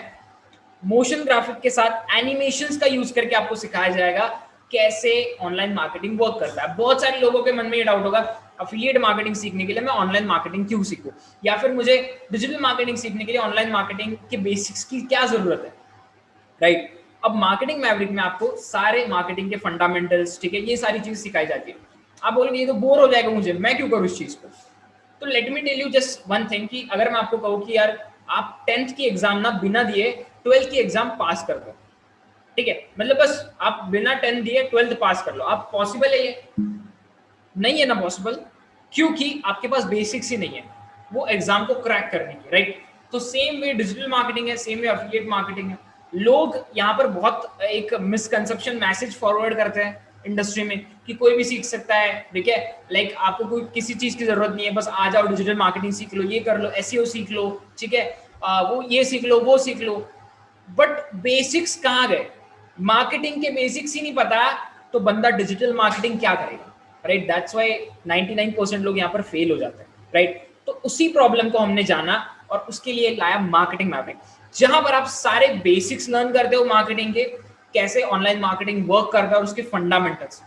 [SPEAKER 1] मोशन ग्राफिक के साथ एनिमेशंस का यूज करके आपको सिखाया जाएगा कैसे ऑनलाइन मार्केटिंग वर्क करता है। बहुत सारे लोगों के मन में ये डाउट होगा, अफिलिएट मार्केटिंग सीखने के लिए मैं ऑनलाइन मार्केटिंग क्यों सीखूं, या फिर मुझे डिजिटल मार्केटिंग सीखने के लिए ऑनलाइन मार्केटिंग के बेसिक्स की क्या जरूरत है, राइट। अब मार्केटिंग मैवरिक में आपको सारे मार्केटिंग के फंडामेंटल्स, ठीक है, ये सारी चीज सिखाई जाती है। आप बोलेंगे ये तो बोर हो जाएगा मुझे, मैं क्यों करूँ इस चीज को? तो let me tell you just one thing कि अगर मैं आपको कहूँ कि यार आप 10th की एग्जाम ना बिना दिए 12th की एग्जाम पास कर दो, ठीक है, मतलब बस आप बिना 10th दिए 12th पास कर लो, आप पॉसिबल है? ये नहीं है ना पॉसिबल, क्योंकि आपके पास बेसिक्स ही नहीं है वो एग्जाम को क्रैक करने की, राइट। तो सेम वे डिजिटल मार्केटिंग है, सेम वे अफिलिएट मार्केटिंग है। लोग यहाँ पर बहुत एक मिसकंसेप्शन मैसेज फॉरवर्ड करते हैं इंडस्ट्री में कि कोई भी सीख सकता है, ठीक है, लाइक आपको कोई किसी चीज की जरूरत नहीं है, बस आ जाओ डिजिटल मार्केटिंग सीख लो, ये कर लो, एसईओ सीख लो, ठीक है, वो ये सीख लो, वो सीख लो, बट बेसिक्स कहाँ गए? मार्केटिंग के बेसिक्स ही नहीं पता तो बंदा डिजिटल मार्केटिंग क्या करेगा, राइट। दैट्स व्हाई 99% लोग यहाँ पर फेल हो जाते हैं, राइट। तो उसी प्रॉब्लम को हमने जाना और उसके लिए लाया मार्केटिंग मैपिंग, जहां पर आप सारे बेसिक्स लर्न करते हो मार्केटिंग के, कैसे ऑनलाइन मार्केटिंग वर्क करता है और उसके फंडामेंटल्स,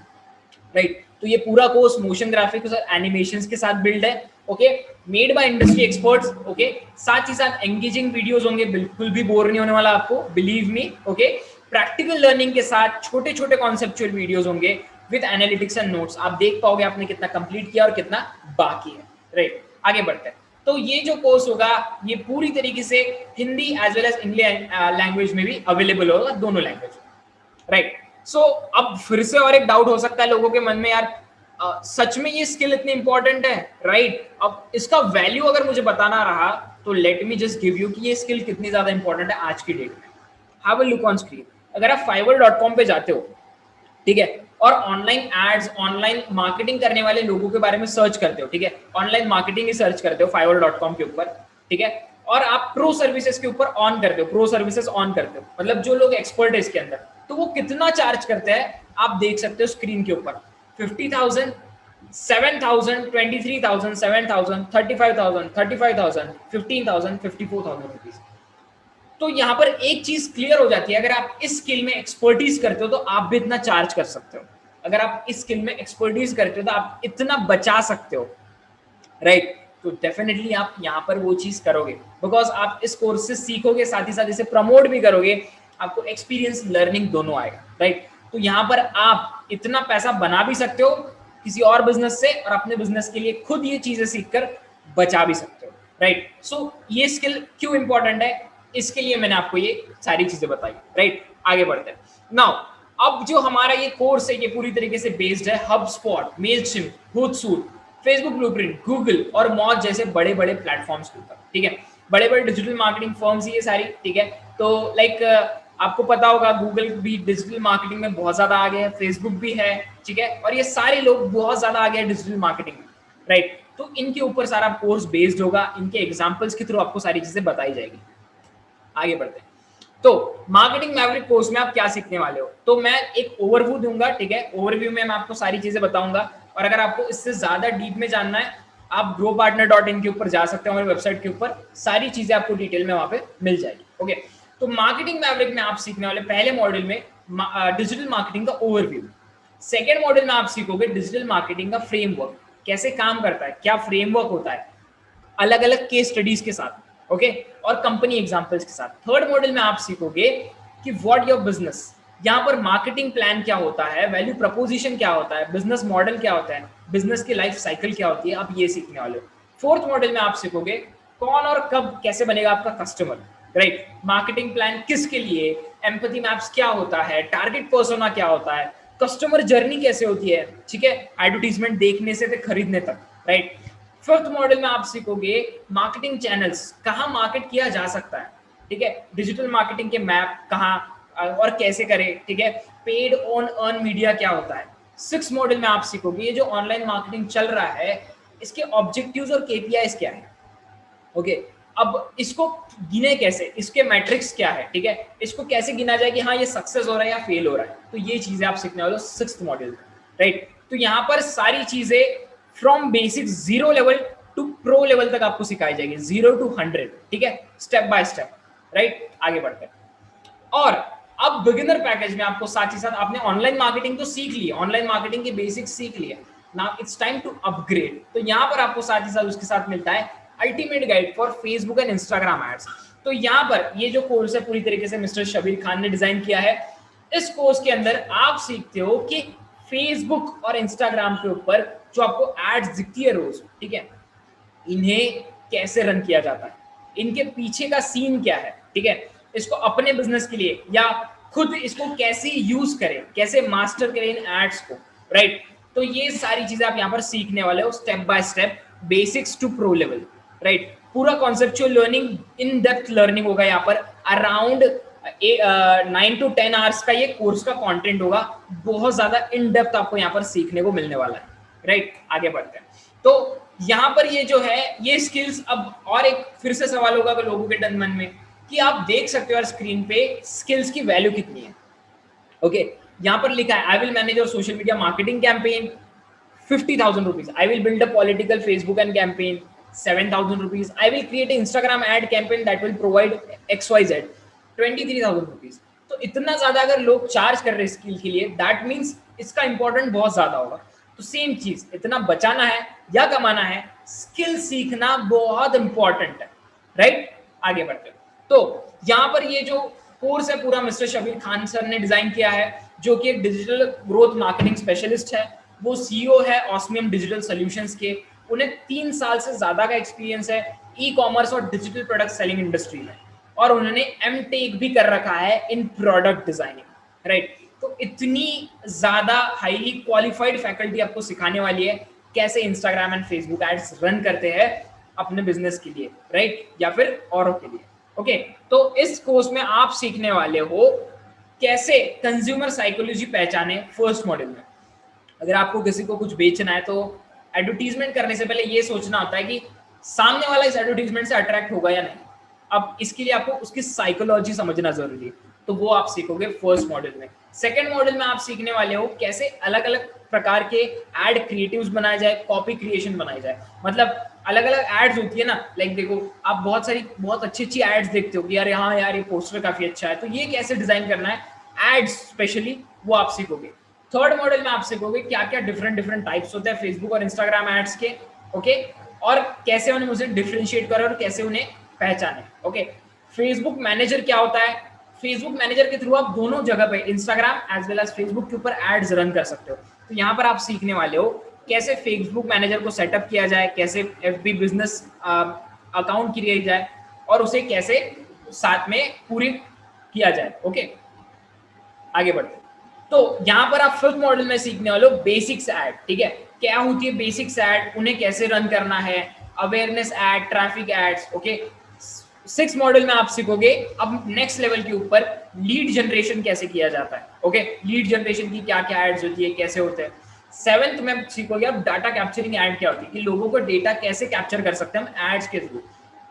[SPEAKER 1] राइट। तो ये पूरा कोर्स मोशन ग्राफिक्स और एनिमेशंस के साथ बिल्ड है, okay, made by industry experts, okay, साथ ही साथ एंगेजिंग वीडियोस होंगे, बिल्कुल भी बोर नहीं होने वाला आपको, believe me, okay, practical learning के साथ छोटे छोटे कॉन्सेप्चुअल वीडियोस होंगे विद एनालिटिक्स एंड नोट्स, आप देख पाओगे आपने कितना कंप्लीट किया और कितना बाकी है, राइट। आगे बढ़ते हैं, तो ये जो कोर्स होगा ये पूरी तरीके से Hindi as well as English language में भी अवेलेबल होगा, दोनों लैंग्वेज, राइट। सो अब फिर से और एक डाउट हो सकता है लोगों के मन में, यार सच में ये स्किल इतनी इंपॉर्टेंट है, राइट। अब इसका वैल्यू अगर मुझे बताना रहा तो let me just give you कि ये स्किल कितनी ज्यादा इंपॉर्टेंट है आज की डेट में। Have a look on screen, अगर आप fiverr.com पे जाते हो, ठीक है, और ऑनलाइन एड्स, ऑनलाइन मार्केटिंग करने वाले लोगों के बारे में सर्च करते हो, ठीक है, ऑनलाइन मार्केटिंग ही सर्च करते हो fiverr.com के ऊपर, ठीक है, और आप प्रो सर्विसेज के ऊपर ऑन करते हो, प्रो सर्विसेज ऑन करते हो, मतलब जो लोग एक्सपर्ट है इसके अंदर, तो वो कितना चार्ज करते हैं आप देख सकते हो स्क्रीन के ऊपर। 50,000, 7,000, 23,000, 7,000, 35,000, 35,000, 15,000, 54,000 रुपीज। तो यहाँ पर एक चीज क्लियर हो जाती है, अगर आप इस स्किल में एक्सपर्टीज करते हो तो आप भी इतना चार्ज कर सकते हो, अगर आप इस स्किल में एक्सपर्टीज करते हो तो आप इतना बचा सकते हो, राइट। तो डेफिनेटली आप यहाँ पर वो चीज करोगे, बिकॉज आप इस कोर्स से सीखोगे, साथ ही साथ इसे प्रमोट भी करोगे, आपको एक्सपीरियंस लर्निंग दोनों आएगा, राइट। तो यहाँ पर आप इतना पैसा बना भी सकते हो किसी और बिजनेस से, और अपने बिजनेस के लिए खुद ये चीजें सीखकर बचा भी सकते हो, राइट। सो ये स्किल क्यों इंपॉर्टेंट है, इसके लिए मैंने आपको ये सारी चीजें बताई, राइट। आगे बढ़ते हैं। नाउ अब जो हमारा ये कोर्स है ये पूरी तरीके से बेस्ड है HubSpot, मेलस्टिम्प, होotsuite, फेसबुक ब्लूप्रिंट, गूगल और मौज जैसे बड़े बड़े प्लेटफॉर्म्स के ऊपर, ठीक है, बड़े बड़े डिजिटल मार्केटिंग फर्म्स ये सारी, ठीक है। तो लाइक आपको पता होगा गूगल भी डिजिटल मार्केटिंग में बहुत ज्यादा आगे है, फेसबुक भी है, ठीक है, और ये सारे लोग बहुत ज्यादा आगे हैं डिजिटल मार्केटिंग में, राइट। तो इनके ऊपर सारा कोर्स बेस्ड होगा, इनके एग्जाम्पल्स के थ्रू आपको सारी चीजें बताई जाएगी। आगे बढ़ते हैं, तो मार्केटिंग मैवरिक कोर्स में आप क्या सीखने वाले हो, तो मैं एक ओवरव्यू दूंगा, ठीक है, ओवरव्यू में मैं आपको सारी चीजें बताऊंगा, और अगर आपको इससे ज्यादा डीप में जानना है आप growpartner.in के ऊपर जा सकते हो, हमारी वेबसाइट के ऊपर सारी चीजें आपको डिटेल में वहां पे मिल जाएगी, ओके। तो मार्केटिंग मैवरिक में आप सीखने वाले पहले मॉड्यूल में डिजिटल मार्केटिंग का ओवरव्यू, सेकेंड मॉड्यूल में आप सीखोगे डिजिटल मार्केटिंग का फ्रेमवर्क, कैसे काम करता है, क्या फ्रेमवर्क होता है, अलग अलग केस स्टडीज के साथ, ओके, और कंपनी एग्जांपल्स के साथ। थर्ड मॉड्यूल में आप सीखोगे कि व्हाट योर बिजनेस, यहाँ पर मार्केटिंग प्लान क्या होता है, वैल्यू प्रपोजिशन क्या होता है, बिजनेस मॉडल क्या होता है, बिजनेस की लाइफ साइकिल क्या होती है, आप ये सीखने वाले हो। फोर्थ मॉड्यूल में आप सीखोगे कौन और कब कैसे बनेगा आपका कस्टमर, राइट, मार्केटिंग प्लान किसके लिए, एम्पैथी मैप्स क्या होता है, टारगेट पर्सोना क्या होता है, कस्टमर जर्नी कैसे होती है, ठीक है, एडवर्टीजमेंट देखने से तो खरीदने तक, राइट। फिफ्थ मॉडल में आप सीखोगे मार्केटिंग चैनल्स, कहाँ मार्केट किया जा सकता है, ठीक है, डिजिटल मार्केटिंग के मैप कहाँ और कैसे करें, ठीक है, पेड ऑन अर्न मीडिया क्या होता है। सिक्स मॉडल में आप सीखोगे ये जो ऑनलाइन मार्केटिंग चल रहा है इसके ऑब्जेक्टिव्स और केपीआईज क्या है, ओके, अब इसको गिने कैसे, इसके मैट्रिक्स क्या है, ठीक है, इसको कैसे गिना जाए कि हाँ ये सक्सेस हो रहा है या फेल हो रहा है, तो ये चीजें आप सीखने वाले हो सिक्स्थ मॉडल में, राइट। तो यहाँ पर सारी चीजें from basic 0 level to pro level तक आपको सिखाई जाएगी, 0 to 100, ठीक है, स्टेप बाय स्टेप, राइट। आगे बढ़ते हैं, और अब बिगिनर पैकेज में आपको साथ ही साथ आपने ऑनलाइन मार्केटिंग तो सीख ली, ऑनलाइन मार्केटिंग के बेसिक्स सीख लिए, now it's time to upgrade. तो यहाँ पर आपको साथ ही साथ उसके साथ मिलता है ultimate guide for Facebook and Instagram ads. तो यहाँ पर ये जो कोर्स है पूरी तरीके से मिस्टर शबीर खान ने डिजाइन किया है। इस कोर्स के अंदर आप सीखते हो कि फेसबुक और इंस्टाग्राम के ऊपर जो आपको एड्स दिखती है रोज, ठीक है, इन्हें कैसे रन किया जाता है, इनके पीछे का सीन क्या है, ठीक है, इसको अपने बिजनेस के लिए या खुद इसको कैसे यूज करें, कैसे मास्टर करें इन एड्स को, राइट। तो ये सारी चीजें आप यहाँ पर सीखने वाले हो step by step, basics to pro level, right. पूरा conceptual learning, in depth learning होगा यहाँ पर, अराउंड 9 to 10 आवर्स का ये कोर्स का कंटेंट होगा, बहुत ज्यादा इन डेप्थ आपको यहाँ पर सीखने को मिलने वाला है, राइट। आगे बढ़ते हैं, तो यहाँ पर ये जो है ये स्किल्स, अब और एक फिर से सवाल होगा लोगों के मन में कि आप देख सकते हो स्क्रीन पे स्किल्स की वैल्यू कितनी है, ओके, यहाँ पर लिखा है I will manage your social media marketing campaign 50,000 rupees, I will build a political Facebook and campaign 7,000 rupees, I will create an Instagram ad campaign that will provide XYZ 23,000 rupees। तो इतना ज्यादा अगर लोग charge कर रहे हैं skill के लिए, दैट मीन्स इसका इंपॉर्टेंट बहुत ज्यादा होगा। तो सेम चीज, इतना बचाना है या कमाना है, स्किल सीखना बहुत इंपॉर्टेंट है, राइट। आगे बढ़ते हैं। तो यहाँ पर ये जो कोर्स है पूरा मिस्टर शबीर खान सर ने डिजाइन किया है, जो कि एक डिजिटल ग्रोथ मार्केटिंग स्पेशलिस्ट है। वो सीईओ है ऑस्मियम डिजिटल सॉल्यूशंस के। उन्हें 3 साल से ज्यादा का एक्सपीरियंस है ई कॉमर्स और डिजिटल प्रोडक्ट सेलिंग इंडस्ट्री में, और उन्होंने एमटेक भी कर रखा है इन प्रोडक्ट डिजाइनिंग, राइट। तो इतनी ज्यादा हाईली क्वालिफाइड फैकल्टी आपको सिखाने वाली है कैसे Instagram and Facebook ads run करते हैं अपने बिजनेस के लिए, राइट, या फिर औरों के लिए। ओके, तो इस कोर्स में आप सीखने वाले हो कैसे कंज्यूमर साइकोलॉजी पहचाने फर्स्ट मॉड्यूल में। अगर आपको किसी को कुछ बेचना है तो एडवर्टीजमेंट करने से पहले ये सोचना होता है कि सामने वाला इस एडवर्टीजमेंट से अट्रैक्ट होगा या नहीं। अब इसके लिए आपको उसकी साइकोलॉजी समझना जरूरी है, तो वो आप सीखोगे फर्स्ट मॉड्यूल में। सेकंड मॉड्यूल में आप सीखने वाले हो कैसे अलग अलग प्रकार के एड क्रिएटिव्स बनाए जाए, कॉपी क्रिएशन बनाई जाए। मतलब अलग अलग एड्स होती है ना, लाइक देखो आप बहुत अच्छी एड्स देखते हो कि यार हाँ यार ये पोस्टर काफी अच्छा है, तो ये कैसे डिजाइन करना है एड्स स्पेशली, वो आप सीखोगे। थर्ड मॉडल में आप सीखोगे क्या क्या डिफरेंट टाइप्स होते हैं फेसबुक और इंस्टाग्राम एड्स के, ओके, और कैसे उन्हें मुझे डिफरेंशिएट करें और कैसे उन्हें पहचाने। ओके, फेसबुक मैनेजर क्या होता है, फेसबुक मैनेजर के थ्रू आप दोनों जगह पे Instagram as well as Facebook के ऊपर एड्स रन कर सकते हो। तो यहाँ पर आप सीखने वाले हो कैसे फेसबुक मैनेजर को सेटअप किया जाए, कैसे एफबी बिजनेस अकाउंट क्रिएट जाए और उसे कैसे साथ में पूरी किया जाए। ओके, आगे बढ़ते। तो यहाँ पर आप फिफ्थ मॉडल में सीखने वाले हो बेसिक्स ऐड, ठीक है, क्या होती है बेसिक्स ऐड, उन्हें कैसे रन करना है, awareness ad, traffic ads. Okay, six model में आप सीखोगे अब नेक्स्ट लेवल के ऊपर लीड जनरेशन कैसे किया जाता है। ओके, लीड जनरेशन की क्या क्या एड्स होती है, कैसे होते हैं। सेवेंथ में सीखोगे अब डाटा कैप्चरिंग एड क्या होती है, कि लोगों को डेटा कैसे कैप्चर कर सकते हैं हम एड्स के थ्रू।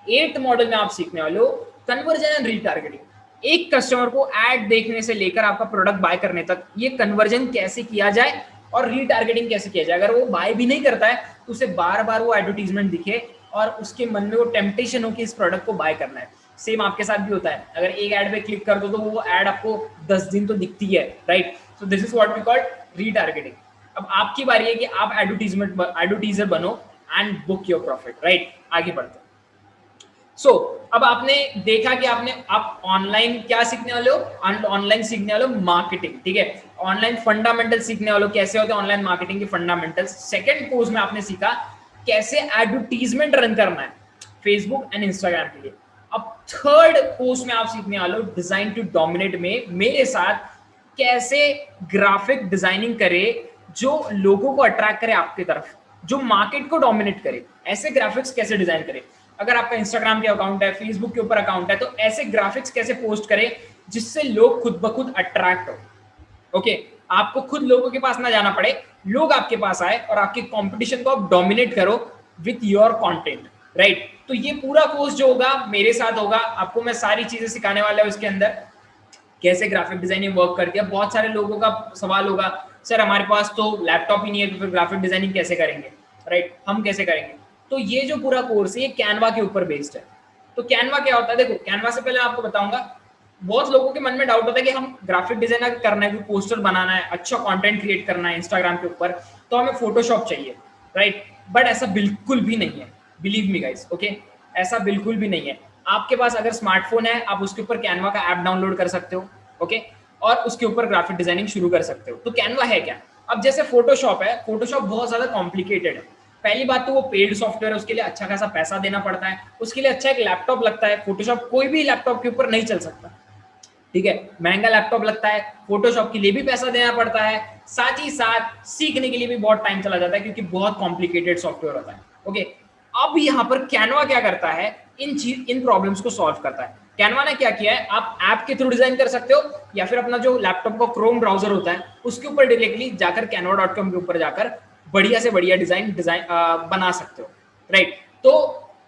[SPEAKER 1] एट्थ मॉडल में आप सीखने वाले हो कन्वर्जन एंड रीटारगेटिंग, एक कस्टमर को एड देखने से लेकर आपका प्रोडक्ट बाय करने तक ये कन्वर्जन कैसे किया जाए और रीटारगेटिंग कैसे किया जाए। अगर वो बाय भी नहीं करता है तो उसे बार बार वो एडवर्टीजमेंट दिखे और उसके मन में वो टेम्पटेशन हो कि इस प्रोडक्ट को बाय करना है। सेम आपके साथ भी होता है, अगर एक एड पे क्लिक कर दो तो वो एड आपको 10 दिन तो दिखती है, right. So this is what we call retargeting. अब आपकी बारी है कि आप एडवर्टीजर बनो and book your profit, right. आगे बढ़ते। सो अब आपने देखा कि आप ऑनलाइन क्या सीखने वाले हो, ऑनलाइन सीखने वाले हो मार्केटिंग, ठीक है, ऑनलाइन फंडामेंटल सीखने वाले हो कैसे होते हैं ऑनलाइन मार्केटिंग के फंडामेंटल्स। सेकंड कोर्स में आपने सीखा कैसे एडवर्टीजमेंट रन करना है फेसबुक एंड इंस्टाग्राम के लिए। अब थर्ड कोर्स में आप सीखने वाले हो डिजाइन टू डोमिनेट में मेरे साथ कैसे ग्राफिक डिजाइनिंग करे जो लोगों को अट्रैक्ट करे आपकी तरफ, जो मार्केट को डोमिनेट करे। ऐसे ग्राफिक्स कैसे डिजाइन करे, अगर आपका इंस्टाग्राम के अकाउंट है, फेसबुक के ऊपर अकाउंट है, तो ऐसे ग्राफिक्स कैसे पोस्ट करें जिससे लोग खुद ब खुद अट्रैक्ट हो। ओके, आपको खुद लोगों के पास ना जाना पड़े, लोग आपके पास आए और आपके कंपटीशन को आप डोमिनेट करो विथ योर कंटेंट, राइट। तो ये पूरा कोर्स जो होगा मेरे साथ होगा, आपको मैं सारी चीजें सिखाने वाला हूं इसके अंदर, कैसे ग्राफिक डिजाइनिंग वर्क करती है। बहुत सारे लोगों का सवाल होगा सर हमारे पास तो लैपटॉप ही नहीं है तो फिर ग्राफिक डिजाइनिंग कैसे करेंगे, राइट, हम कैसे करेंगे। तो ये जो पूरा कोर्स है ये कैनवा के ऊपर बेस्ड है। तो कैनवा क्या होता है, देखो कैनवा से पहले आपको बताऊंगा, बहुत लोगों के मन में डाउट होता है कि हम ग्राफिक डिजाइनर करना है, पोस्टर बनाना है, अच्छा कंटेंट क्रिएट करना है इंस्टाग्राम के ऊपर, तो हमें फोटोशॉप चाहिए, राइट। बट ऐसा बिल्कुल भी नहीं है, बिलीव मी गाइस, ओके, ऐसा बिल्कुल भी नहीं है। आपके पास अगर स्मार्टफोन है आप उसके ऊपर कैनवा का ऐप डाउनलोड कर सकते हो, ओके, और उसके ऊपर ग्राफिक डिजाइनिंग शुरू कर सकते हो। तो कैनवा है क्या, अब जैसे फोटोशॉप है, फोटोशॉप बहुत ज्यादा कॉम्प्लिकेटेड है। पहली बात तो वो पेड सॉफ्टवेयर है, उसके लिए अच्छा खासा पैसा देना पड़ता है, उसके लिए अच्छा एक लैपटॉप लगता है। फोटोशॉप कोई भी लैपटॉप के ऊपर नहीं चल सकता, ठीक है, महंगा लैपटॉप लगता है, फोटोशॉप के लिए भी पैसा देना पड़ता है, साथ ही साथ सीखने के लिए भी बहुत टाइम चला जाता है क्योंकि बहुत कॉम्प्लिकेटेड सॉफ्टवेयर होता है। ओके, अब यहाँ पर कैनवा क्या करता है, इन प्रॉब्लम्स को सॉल्व करता है। कैनवा ने क्या किया है, आप ऐप के थ्रू डिजाइन कर सकते हो या फिर अपना जो लैपटॉप का क्रोम ब्राउजर होता है उसके ऊपर डायरेक्टली जाकर canva.com के ऊपर जाकर बढ़िया से बढ़िया डिजाइन बना सकते हो, राइट। तो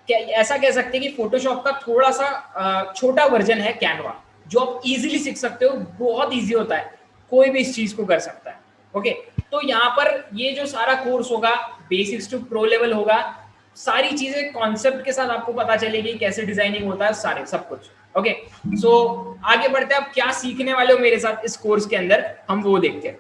[SPEAKER 1] क्या ऐसा कह सकते हैं कि फोटोशॉप का थोड़ा सा छोटा वर्जन है कैनवा, जो आप इजीली सीख सकते हो, बहुत इजी होता है, कोई भी इस चीज को कर सकता है। ओके, तो यहाँ पर ये जो सारा कोर्स होगा बेसिक्स टू प्रो लेवल होगा, सारी चीजें कॉन्सेप्ट के साथ आपको पता चलेगी कैसे डिजाइनिंग होता है, सारे सब कुछ। ओके, सो आगे बढ़ते हैं, आप क्या सीखने वाले हो मेरे साथ इस कोर्स के अंदर, हम वो देखते हैं।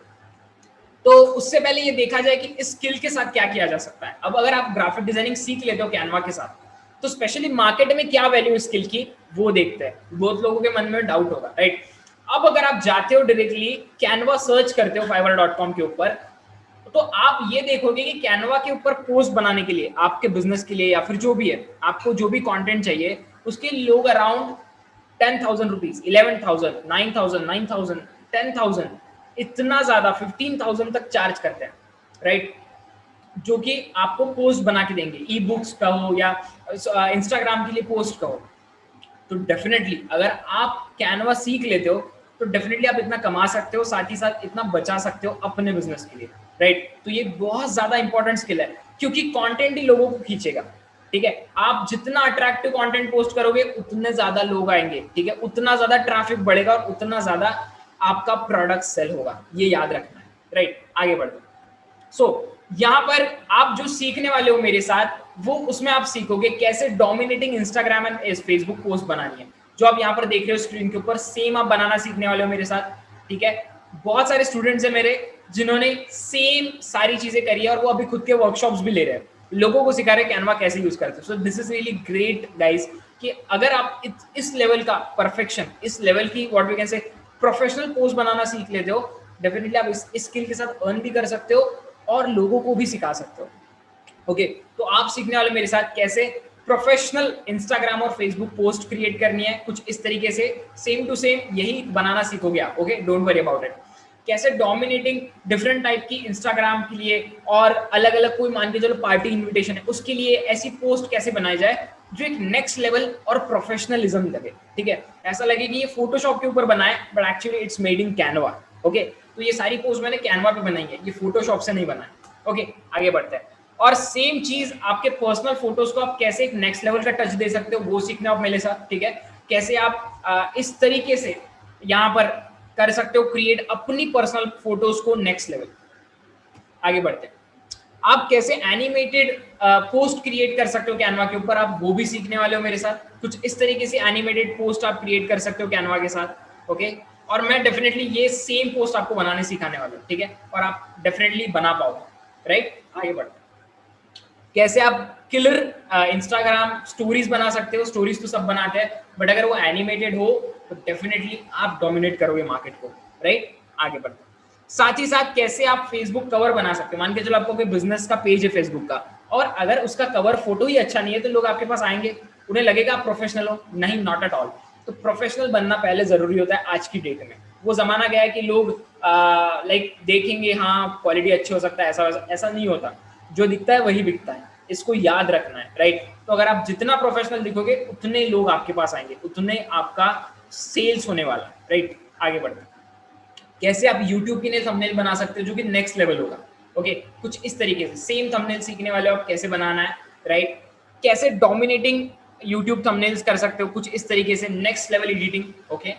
[SPEAKER 1] तो उससे पहले ये देखा जाए कि इस स्किल के साथ क्या किया जा सकता है। अब अगर आप ग्राफिक डिजाइनिंग सीख लेते हो कैनवा के साथ, तो स्पेशली मार्केट में क्या वैल्यू स्किल की वो देखते हैं। बहुत लोगों के मन में डाउट होगा, राइट। अब अगर आप जाते हो डायरेक्टली कैनवा सर्च करते हो fiverr.com के ऊपर, तो आप ये देखोगे कि कैनवा के ऊपर पोस्ट बनाने के लिए, आपके बिजनेस के लिए या फिर जो भी है, आपको जो भी कंटेंट चाहिए उसके लोग अराउंड 10,000 रुपीज, 11,000, 9,000, 9,000, 10,000, इतना ज्यादा 15,000 तक चार्ज करते हैं, राइट। जो कि आपको पोस्ट बना के देंगे, ई बुक्स का हो या इंस्टाग्राम के लिए पोस्ट का हो। तो डेफिनेटली अगर आप कैनवा सीख लेते हो तो डेफिनेटली आप इतना कमा सकते हो, साथ ही साथ इतना बचा सकते हो अपने बिजनेस के लिए, राइट। तो ये बहुत ज्यादा इंपॉर्टेंट स्किल है, क्योंकि कंटेंट ही लोगों को खींचेगा, ठीक है। आप जितना अट्रैक्टिव कंटेंट पोस्ट करोगे उतने ज्यादा लोग आएंगे, ठीक है, उतना ज्यादा ट्रैफिक बढ़ेगा और उतना ज्यादा आपका प्रोडक्ट सेल होगा, ये याद रखना है, राइट। आगे बढ़ते सो यहाँ पर आप जो सीखने वाले हो मेरे साथ, वो उसमें आप सीखोगे कैसे dominating Instagram and Facebook post बनानी है। जो आप यहाँ पर देख रहे हो स्क्रीन के ऊपर, सेम आप बनाना सीखने वाले हो मेरे साथ, ठीक है। बहुत सारे स्टूडेंट्स हैं मेरे जिन्होंने सेम सारी चीजें करी है और वो अभी खुद के वर्कशॉप्स भी ले रहे हैं, लोगों को सिखा रहे हैं कैनवा कैसे यूज करते हैं। सो this is really great guys कि अगर आप इस लेवल का परफेक्शन, इस लेवल की what we can say professional post बनाना सीख लेते हो, डेफिनेटली आप इस स्किल के साथ अर्न भी कर सकते हो और लोगों को भी सिखा सकते हो। ओके, तो आप सीखने वाले मेरे साथ कैसे प्रोफेशनल इंस्टाग्राम और फेसबुक पोस्ट क्रिएट करनी है, कुछ इस तरीके से सेम टू सेम यही बनाना सीखोगे आप। Okay, don't worry about it. कैसे डोमिनेटिंग डिफरेंट टाइप की इंस्टाग्राम के लिए और अलग अलग कोई मान के चलो पार्टी इन्विटेशन है उसके लिए ऐसी पोस्ट कैसे बनाई जाए जो एक नेक्स्ट लेवल और प्रोफेशनलिज्म लगे, ठीक है। ऐसा लगे कि ये फोटोशॉप के ऊपर बना है but actually it's made in Canva. Okay, तो ये सारी पोस्ट मैंने कैनवा पे बनाई है, ये फोटोशॉप से नहीं बना है। ओके, आगे बढ़ते हैं। और सेम चीज आपके पर्सनल फोटोज को आप कैसे एक नेक्स्ट लेवल का टच दे सकते हो वो सीखना आप मेरे साथ, ठीक है। कैसे आप इस तरीके से यहाँ पर कर सकते हो क्रिएट अपनी पर्सनल फोटोज को नेक्स्ट लेवल। आगे बढ़ते हैं। आप कैसे एनिमेटेड पोस्ट क्रिएट कर सकते हो कैनवा के ऊपर, आप वो भी सीखने वाले हो मेरे साथ। कुछ इस तरीके से एनिमेटेड पोस्ट आप क्रिएट कर सकते हो कैनवा के साथ। ओके, और मैं डेफिनेटली ये सेम पोस्ट आपको बनाने सिखाने वाला हूँ, ठीक है, और आप डेफिनेटली बना पाओगे, राइट। आगे बढ़ते हैं। कैसे आप किलर इंस्टाग्राम स्टोरीज बना सकते हो। स्टोरीज तो सब बनाते हैं बट अगर वो एनिमेटेड हो तो डेफिनेटली आप डोमिनेट करोगे मार्केट को, राइट। आगे बढ़ते हैं। साथ ही साथ कैसे आप फेसबुक कवर बना सकते हो। मान के चलो आपको कोई बिजनेस का पेज है फेसबुक का और अगर उसका कवर फोटो ही अच्छा नहीं है तो लोग आपके पास आएंगे, उन्हें लगेगा आप प्रोफेशनल हो, नहीं, नॉट एट ऑल। तो प्रोफेशनल बनना पहले जरूरी होता है आज की डेट में। वो जमाना गया है कि लोग लाइक देखेंगे, हाँ क्वालिटी अच्छी हो सकता है, ऐसा नहीं होता। जो दिखता है वही बिकता है, इसको याद रखना है, राइट। तो अगर आप जितना प्रोफेशनल दिखोगे उतने लोग आपके पास आएंगे, उतने आपका सेल्स होने वाला है, राइट। आगे बढ़ते हैं। कैसे आप YouTube के लिए थंबनेल बना सकते हो जो कि नेक्स्ट लेवल होगा। ओके, कुछ इस तरीके से सेम थंबनेल सीखने वाले हो आप कैसे बनाना है, राइट। कैसे डोमिनेटिंग YouTube थंबनेल्स कर सकते हो, कुछ इस तरीके से नेक्स्ट लेवल एडिटिंग। ओके,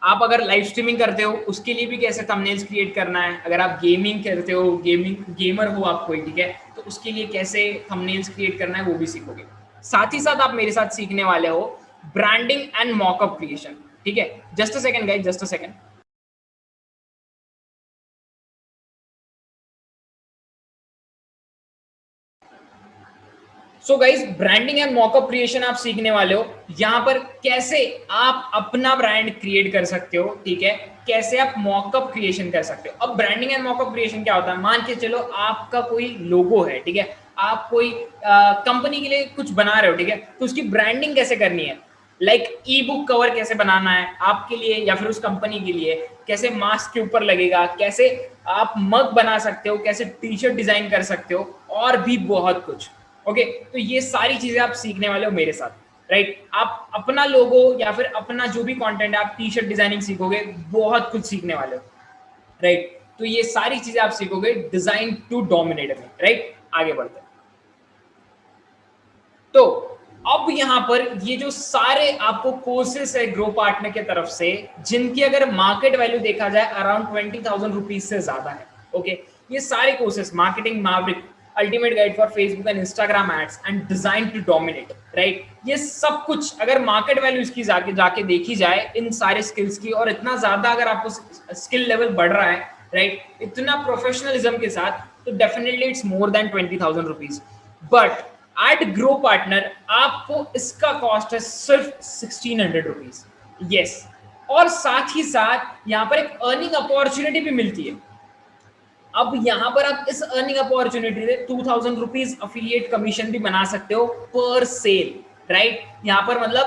[SPEAKER 1] आप अगर लाइव स्ट्रीमिंग करते हो उसके लिए भी कैसे थंबनेल्स क्रिएट करना है। अगर आप गेमिंग करते हो, गेमर हो आप कोई, ठीक है, तो उसके लिए कैसे थंबनेल्स क्रिएट करना है वो भी सीखोगे। साथ ही साथ आप मेरे साथ सीखने वाले हो ब्रांडिंग एंड मॉकअप क्रिएशन, ठीक है। Just a second guys, just a second. So guys, branding and mock-up creation आप सीखने वाले हो। यहाँ पर कैसे आप अपना ब्रांड क्रिएट कर सकते हो, ठीक है, कैसे आप मॉकअप क्रिएशन कर सकते हो। अब ब्रांडिंग एंड मॉकअप क्रिएशन क्या होता है, मान के चलो आपका कोई लोगो है, ठीक है, आप कोई कंपनी के लिए कुछ बना रहे हो, ठीक है, तो उसकी ब्रांडिंग कैसे करनी है। लाइक ई बुक कवर कैसे बनाना है आपके लिए या फिर उस कंपनी के लिए, कैसे मास्क के ऊपर लगेगा, कैसे आप मग बना सकते हो, कैसे टी शर्ट डिजाइन कर सकते हो, और भी बहुत कुछ। ओके, तो ये सारी चीजें आप सीखने वाले हो मेरे साथ, राइट। आप अपना लोगो या फिर अपना जो भी कंटेंट है, आप टी शर्ट डिजाइनिंग सीखोगे, बहुत कुछ सीखने वाले हो, राइट। तो ये सारी चीजें आप सीखोगे डिजाइन टू डोमिनेट में, राइट। आगे बढ़ते हैं। तो अब यहाँ पर ये जो सारे आपको कोर्सेस है ग्रो पार्टनर के तरफ से, जिनकी अगर मार्केट वैल्यू देखा जाए अराउंड 20,000 रुपीज से ज्यादा है। ओके, ये सारे courses, marketing maverick, ultimate guide for Facebook and Instagram ads and design to dominate, right, ये सब कुछ अगर मार्केट वैल्यू इसकी जाके देखी जाए इन सारे स्किल्स की, और इतना ज्यादा अगर आपको स्किल लेवल बढ़ रहा है राइट, इतना प्रोफेशनलिज्म के साथ, तो definitely it's more than 20,000 rupees. But at grow partner आपको इसका कॉस्ट है सिर्फ 1600 रुपीज। यस, और साथ ही साथ यहाँ पर एक अर्निंग अपॉर्चुनिटी भी मिलती है। अब यहाँ पर आप इस अर्निंग अपॉर्चुनिटी से 2000 रुपीज अफिलिएट कमीशन भी बना सकते हो पर सेल, राइट। यहाँ पर मतलब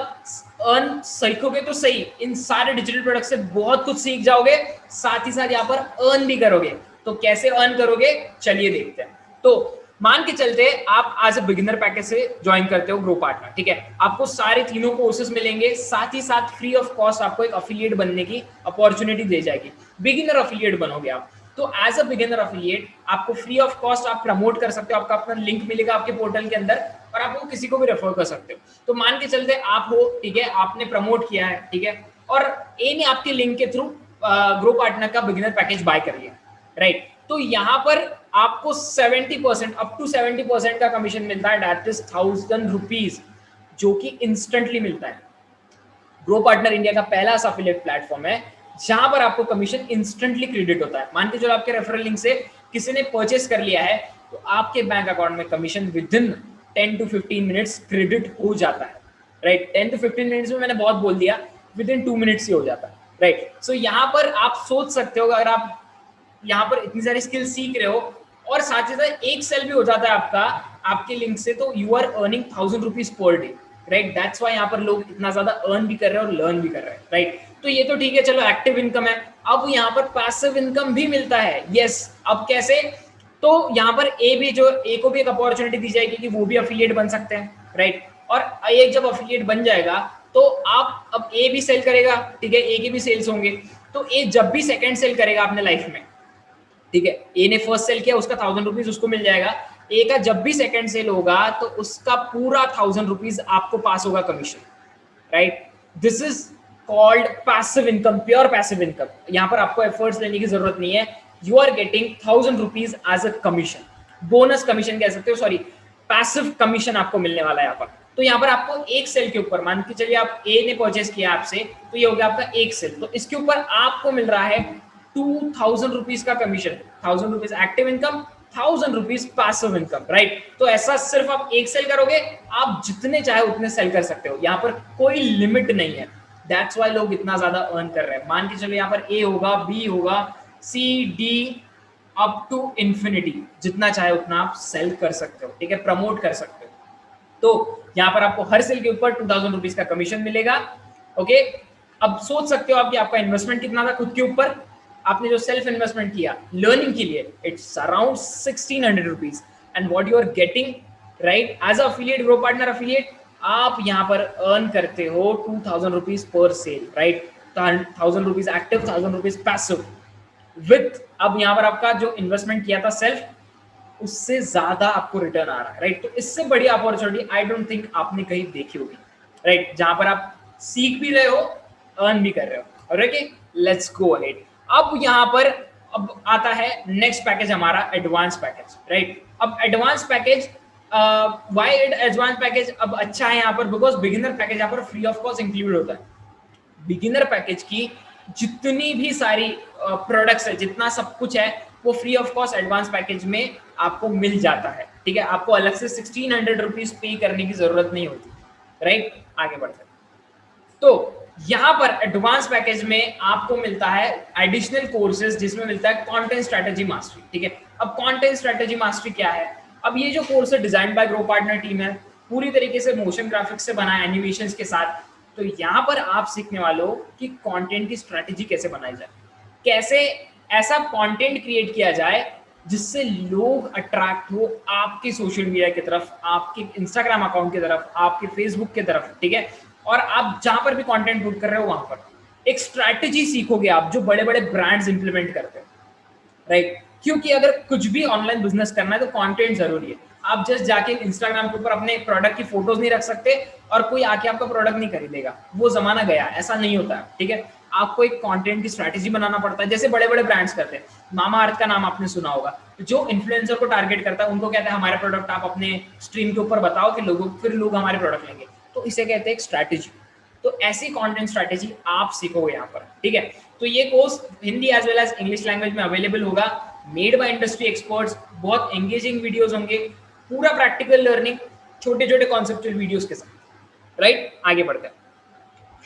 [SPEAKER 1] अर्न सीखोगे तो सही, इन सारे डिजिटल प्रोडक्ट से बहुत कुछ सीख जाओगे, साथ ही साथ यहाँ पर अर्न भी करोगे। तो कैसे अर्न करोगे, चलिए देखते हैं। तो मान के चलते आप एज अ बिगिनर पैकेज से ज्वाइन करते हो ग्रो पार्टनर, ठीक है। आपको सारे तीनों कोर्सेज मिलेंगे, साथ ही साथ फ्री ऑफ कॉस्ट आपको एक अफिलिएट बनने की अपॉर्चुनिटी दी जाएगी। बिगिनर अफिलिएट बनोगे आप, तो एज अ बिगिनर अफिलिएट आपको फ्री ऑफ कॉस्ट आप प्रमोट कर सकते हो। आपका अपना लिंक मिलेगा आपके पोर्टल के अंदर, और आप वो किसी को भी रेफर कर सकते हो। तो मान के चलते आप हो, ठीक है, आपने प्रमोट किया है, ठीक है, और ए ने आपके लिंक के थ्रू ग्रो पार्टनर का बिगिनर पैकेज बाय कर लिया, राइट। तो यहाँ पर आपको 70% अप टू 70% का कमीशन मिलता है, दैट इज 1000 रुपीज, जो कि इंस्टेंटली मिलता है। ग्रो पार्टनर इंडिया का पहला अफिलिएट प्लेटफॉर्म है जहां पर आपको कमीशन इंस्टेंटली क्रेडिट होता है। मान के चलो आपके रेफरल लिंक से किसी ने परचेस कर लिया है, तो आपके बैंक अकाउंट में commission with in 10 to 15 minutes credit हो जाता है, राइट। 10 to 15 मिनट्स में मैंने बहुत बोल दिया, विद इन 2 मिनट्स ही हो जाता है, राइट। सो यहाँ पर आप सोच सकते हो, अगर आप यहाँ पर इतनी सारी स्किल सीख रहे हो और साथ ही साथ एक सेल भी हो जाता है आपका आपके लिंक से, तो you are earning 1000 rupees per day, right. That's why यहाँ पर लोग इतना ज्यादा अर्न भी कर रहे हैं और लर्न भी कर रहे हैं, राइट। तो ये तो ठीक है, चलो एक्टिव इनकम है। अब यहाँ पर पैसिव इनकम भी मिलता है। यस, अब कैसे, तो यहाँ पर ए को भी एक अपॉर्चुनिटी दी जाएगी कि वो भी अफिलिएट बन सकते हैं, राइट। और एक जब अफिलिएट बन जाएगा तो आप, अब ए भी सेल करेगा, ठीक है, ए के भी सेल्स होंगे, तो ए जब भी सेकंड सेल करेगा अपने लाइफ में, ठीक है, ए ने फर्स्ट सेल किया, उसका 1000 रुपीज उसको मिल जाएगा। ए का जब भी सेकंड सेल होगा तो उसका पूरा 1000 रुपीज आपको पास होगा commission, right. This is called passive income, pure passive income. यहाँ पर आपको एफर्ट्स लेने की जरूरत नहीं है, you are getting 1000 rupees as a commission, bonus commission कह सकते हो, सॉरी, पैसिव कमीशन आपको मिलने वाला है यहाँ पर। तो यहाँ पर आपको एक सेल के ऊपर, मान के चलिए आप ए ने परचेस किया आपसे, तो ये हो गया आपका एक सेल, तो इसके ऊपर आपको मिल रहा है 2000 रुपीज का commission, 1000 rupees active income, 1000 rupees passive income, right. तो ऐसा सिर्फ आप एक सेल करोगे, आप जितने चाहे उतने सेल कर सकते हो, यहाँ पर कोई लिमिट नहीं है। दैट्स वाई लोग इतना ज्यादा अर्न कर रहे हैं। मान के चलो यहाँ पर ए होगा, बी होगा, सी, डी, अप टू इंफिनिटी, जितना चाहे उतना आप सेल कर सकते हो, ठीक है, प्रमोट कर सकते हो। तो यहाँ पर आपको हर सेल के ऊपर 2000 रुपीज का कमीशन मिलेगा, ओके। अब सोच सकते हो आप कि आपका इन्वेस्टमेंट कितना था खुद के ऊपर, आपने जो सेल्फ इन्वेस्टमेंट किया लर्निंग के लिए, it's around 1600 rupees, and what you are getting, right, as a affiliate, grow partner affiliate, आप यहाँ पर अर्न करते हो 2000 rupees per sale, right. 1000 rupees active, 1000 rupees passive with, अब यहाँ पर आपका जो इन्वेस्टमेंट किया था सेल्फ, उससे ज्यादा आपको रिटर्न आ रहा है, राइट। तो इससे बड़ी अपॉर्चुनिटी आई डोंट थिंक आपने कहीं देखी होगी, राइट, जहां पर आप सीख भी रहे हो, अर्न भी कर रहे हो। Okay, let's go ahead. अब यहाँ पर अब आता है नेक्स्ट पैकेज हमारा, एडवांस पैकेज, राइट। अब advance package, why advance package अब अच्छा है यहाँ पर, बिकॉज बिगिनर पैकेज यहाँ पर फ्री ऑफ कॉस्ट इंक्लूड होता है। बिगिनर पैकेज की जितनी भी सारी प्रोडक्ट्स है, जितना सब कुछ है, वो free of cost advance package में आपको मिल जाता है, ठीक है। आपको अलग से 1600 रुपीज पे करने की जरूरत नहीं होती, राइट। आगे बढ़ते हैं, तो यहाँ पर एडवांस पैकेज में आपको मिलता है एडिशनल कोर्सेज, जिसमें मिलता है कंटेंट स्ट्रेटेजी मास्टरी, ठीक है। अब कंटेंट स्ट्रेटेजी मास्टरी क्या है, अब ये जो कोर्स है design by grow Partner team है, पूरी तरीके से मोशन ग्राफिक्स से बना है, एनिमेशंस के साथ। तो यहाँ पर आप सीखने वालों कि कंटेंट की स्ट्रेटेजी कैसे बनाई जाए, कैसे ऐसा कंटेंट क्रिएट किया जाए जिससे लोग अट्रैक्ट हो आपके सोशल मीडिया की तरफ, आपके इंस्टाग्राम अकाउंट की तरफ, आपके फेसबुक की तरफ, ठीक है। और आप जहां पर भी कंटेंट पुट कर रहे हो वहां पर एक स्ट्रैटेजी सीखोगे आप, जो बड़े बड़े ब्रांड्स इंप्लीमेंट करते हैं, राइट। क्योंकि अगर कुछ भी ऑनलाइन बिजनेस करना है तो कंटेंट जरूरी है। आप जस्ट जाके इंस्टाग्राम के ऊपर अपने प्रोडक्ट की फोटोज नहीं रख सकते और कोई आके आपका प्रोडक्ट नहीं खरीदेगा, वो जमाना गया, ऐसा नहीं होता है, ठीक है। आपको एक कंटेंट की स्ट्रैटेजी बनाना पड़ता है, जैसे बड़े बड़े ब्रांड्स करते हैं। मामा अर्थ का नाम आपने सुना होगा, जो इन्फ्लुएंसर को टारगेट करता है उनको कहते हैं हमारे प्रोडक्ट आप अपने स्ट्रीम के ऊपर बताओ कि लोगों, फिर लोग हमारे प्रोडक्ट लेंगे, तो इसे कहते हैं एक स्ट्रैटेजी। तो ऐसी कंटेंट स्ट्रैटेजी आप सीखोगे यहाँ पर, ठीक है। तो तो ये course Hindi as well as English language में अवेलेबल होगा, मेड बाय इंडस्ट्री एक्सपर्ट्स, बहुत एंगेजिंग वीडियोस होंगे, पूरा प्रैक्टिकल लर्निंग, छोटे छोटे कॉन्सेप्चुअल वीडियोस के साथ, राइट। आगे बढ़ते हैं।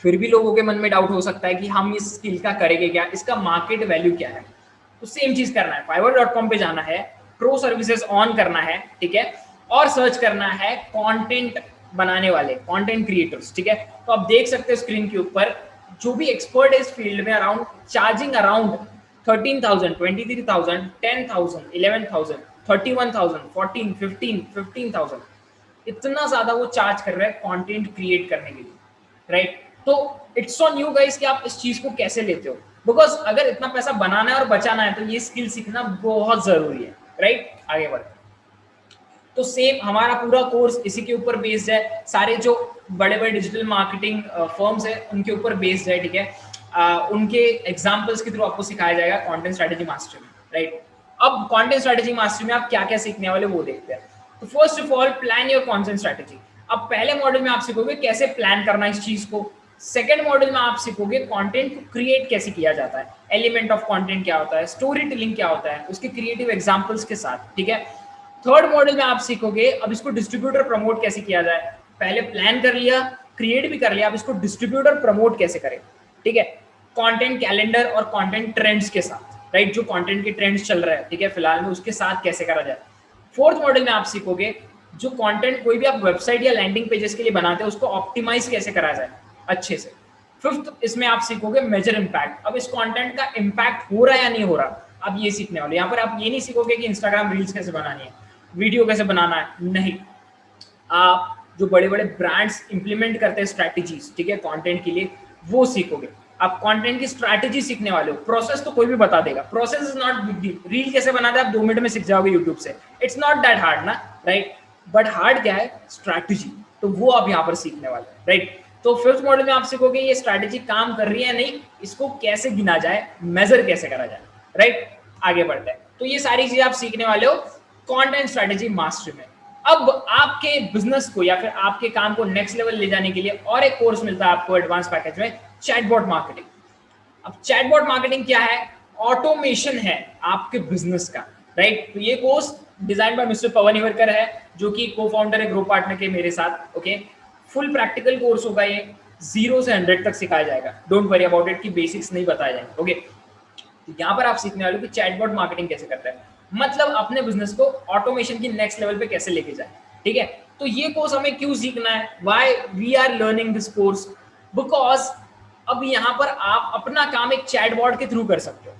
[SPEAKER 1] फिर भी लोगों के मन में डाउट हो सकता है कि हम इस स्किल का करेंगे क्या, इसका मार्केट वैल्यू क्या है। तो सेम चीज करना है, fiverr.com पे जाना है, प्रो सर्विसेज ऑन करना है, ठीक है, और सर्च करना है कंटेंट बनाने वाले, कंटेंट क्रिएटर्स, ठीक है। तो आप देख सकते हैं स्क्रीन के ऊपर जो भी एक्सपर्ट है इस फील्ड में अराउंड चार्जिंग अराउंड 13,000, 23,000, 10,000, 11,000, 31,000, 14, 15, 15,000, इतना ज्यादा वो चार्ज कर रहे हैं कंटेंट क्रिएट करने के लिए, राइट। तो इट्स ऑन यू गाइस कि आप इस चीज को कैसे लेते हो, बिकॉज अगर इतना पैसा बनाना है और बचाना है तो ये स्किल सीखना बहुत जरूरी है, राइट। आगे बढ़ते। तो सेम हमारा पूरा कोर्स इसी के ऊपर बेस्ड है, सारे जो बड़े बड़े डिजिटल मार्केटिंग फर्म्स है उनके ऊपर बेस्ड है, ठीक है। उनके एग्जांपल्स के थ्रू आपको सिखाया जाएगा कंटेंट स्ट्रेटजी मास्टरी में, राइट। अब कंटेंट स्ट्रेटजी मास्टरी में आप क्या क्या सीखने वाले वो देखते हैं। तो first of all plan your content strategy. अब पहले मॉड्यूल में आप सीखोगे कैसे प्लान करना इस चीज को, सेकेंड मॉड्यूल में आप सीखोगे कंटेंट को क्रिएट कैसे किया जाता है, एलिमेंट ऑफ कंटेंट क्या होता है, स्टोरी टेलिंग क्या होता है, उसके क्रिएटिव एग्जांपल्स के साथ, ठीक है। थर्ड मॉड्यूल में आप सीखोगे अब इसको डिस्ट्रीब्यूटर प्रमोट कैसे किया जाए, पहले प्लान कर लिया, क्रिएट भी कर लिया, अब इसको डिस्ट्रीब्यूटर प्रमोट कैसे करें, ठीक है, कंटेंट कैलेंडर और कंटेंट ट्रेंड्स के साथ, राइट, जो कंटेंट के ट्रेंड्स चल रहे हैं, ठीक है, फिलहाल में उसके साथ कैसे करा जाए। फोर्थ मॉड्यूल में आप सीखोगे जो कंटेंट कोई भी आप वेबसाइट या लैंडिंग पेजेस के लिए बनाते हैं उसको ऑप्टिमाइज कैसे करा जाए अच्छे से। फिफ्थ इसमें आप सीखोगे मेजर इम्पैक्ट, अब इस कंटेंट का इम्पैक्ट हो रहा है या नहीं हो रहा, अब ये सीखने वाले। यहाँ पर आप ये नहीं सीखोगे कि इंस्टाग्राम रील्स कैसे बनानी है, वीडियो कैसे बनाना है, नहीं। आप जो बड़े बड़े ब्रांड्स इंप्लीमेंट करते हैं स्ट्रैटेजीज, ठीक है, कंटेंट के लिए, वो सीखोगे। आप कंटेंट की स्ट्रैटेजी सीखने वाले हो, प्रोसेस तो कोई भी बता देगा, process is not big deal, reel कैसे बनाते हैं आप 2 मिनट में सीख जाओगे यूट्यूब से, इट्स नॉट दैट हार्ड ना, राइट। बट हार्ड क्या है, स्ट्रैटेजी, तो वो आप यहाँ पर सीखने वाले हैं, राइट। तो फिफ्थ मॉडल में आप सीखोगे ये स्ट्रैटेजी काम कर रही है नहीं, इसको कैसे गिना जाए, मेजर कैसे करा जाए, राइट। आगे बढ़ते हैं। तो ये सारी चीजें आप सीखने वाले हो कंटेंट स्ट्रैटेजी मास्टरी में। अब आपके बिजनेस को या फिर आपके काम को नेक्स्ट लेवल ले जाने के लिए और एक कोर्स मिलता है आपको एडवांस पैकेज में, चैटबॉट मार्केटिंग। अब चैटबॉट मार्केटिंग क्या है, ऑटोमेशन है आपके बिजनेस का, राइट। तो ये कोर्स डिजाइन बाय मिस्टर पवन हिवरकर है, जो कि को फाउंडर है ग्रो पार्टनर के मेरे साथ, ओके। फुल प्रैक्टिकल कोर्स होगा ये, 0 से 100 तक सिखाया जाएगा, डोंट वरी अबाउट इट कि बेसिक्स नहीं बताए जाएंगे, ओके। तो यहाँ पर आप सीखने वाले हो कि चैटबॉट मार्केटिंग कैसे करता है, मतलब अपने बिजनेस को ऑटोमेशन की नेक्स्ट लेवल पे कैसे लेके जाए, ठीक है। तो ये कोर्स हमें क्यों सीखना है, why we are learning this course, because अब यहाँ पर आप अपना काम एक चैटबॉट के थ्रू कर सकते हो,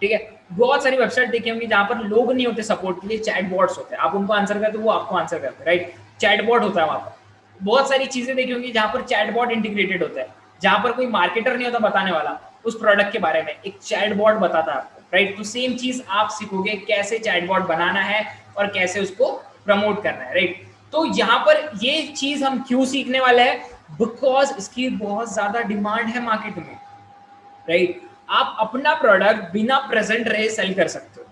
[SPEAKER 1] ठीक है। बहुत सारी वेबसाइट देखी होंगी जहाँ पर लोग नहीं होते सपोर्ट के लिए, चैटबॉट्स होते हैं, आप उनको आंसर करते हो वो आपको आंसर करते हैं, राइट। चैटबॉट होता है वहाँ पर। बहुत सारी चीजें देखी होंगी जहाँ पर चैटबॉट इंटीग्रेटेड होता है, जहाँ पर कोई मार्केटर नहीं होता बताने वाला उस प्रोडक्ट के बारे में, एक चैटबॉट बताता है आपको, राइट। तो सेम चीज आप सीखोगे कैसे चैटबॉट बनाना है और कैसे उसको प्रमोट करना है, राइट। तो यहाँ पर ये चीज हम क्यों सीखने वाले हैं, बिकॉज इसकी बहुत ज्यादा डिमांड है मार्केट में, राइट। आप अपना प्रोडक्ट बिना प्रेजेंट रहे सेल कर सकते हो,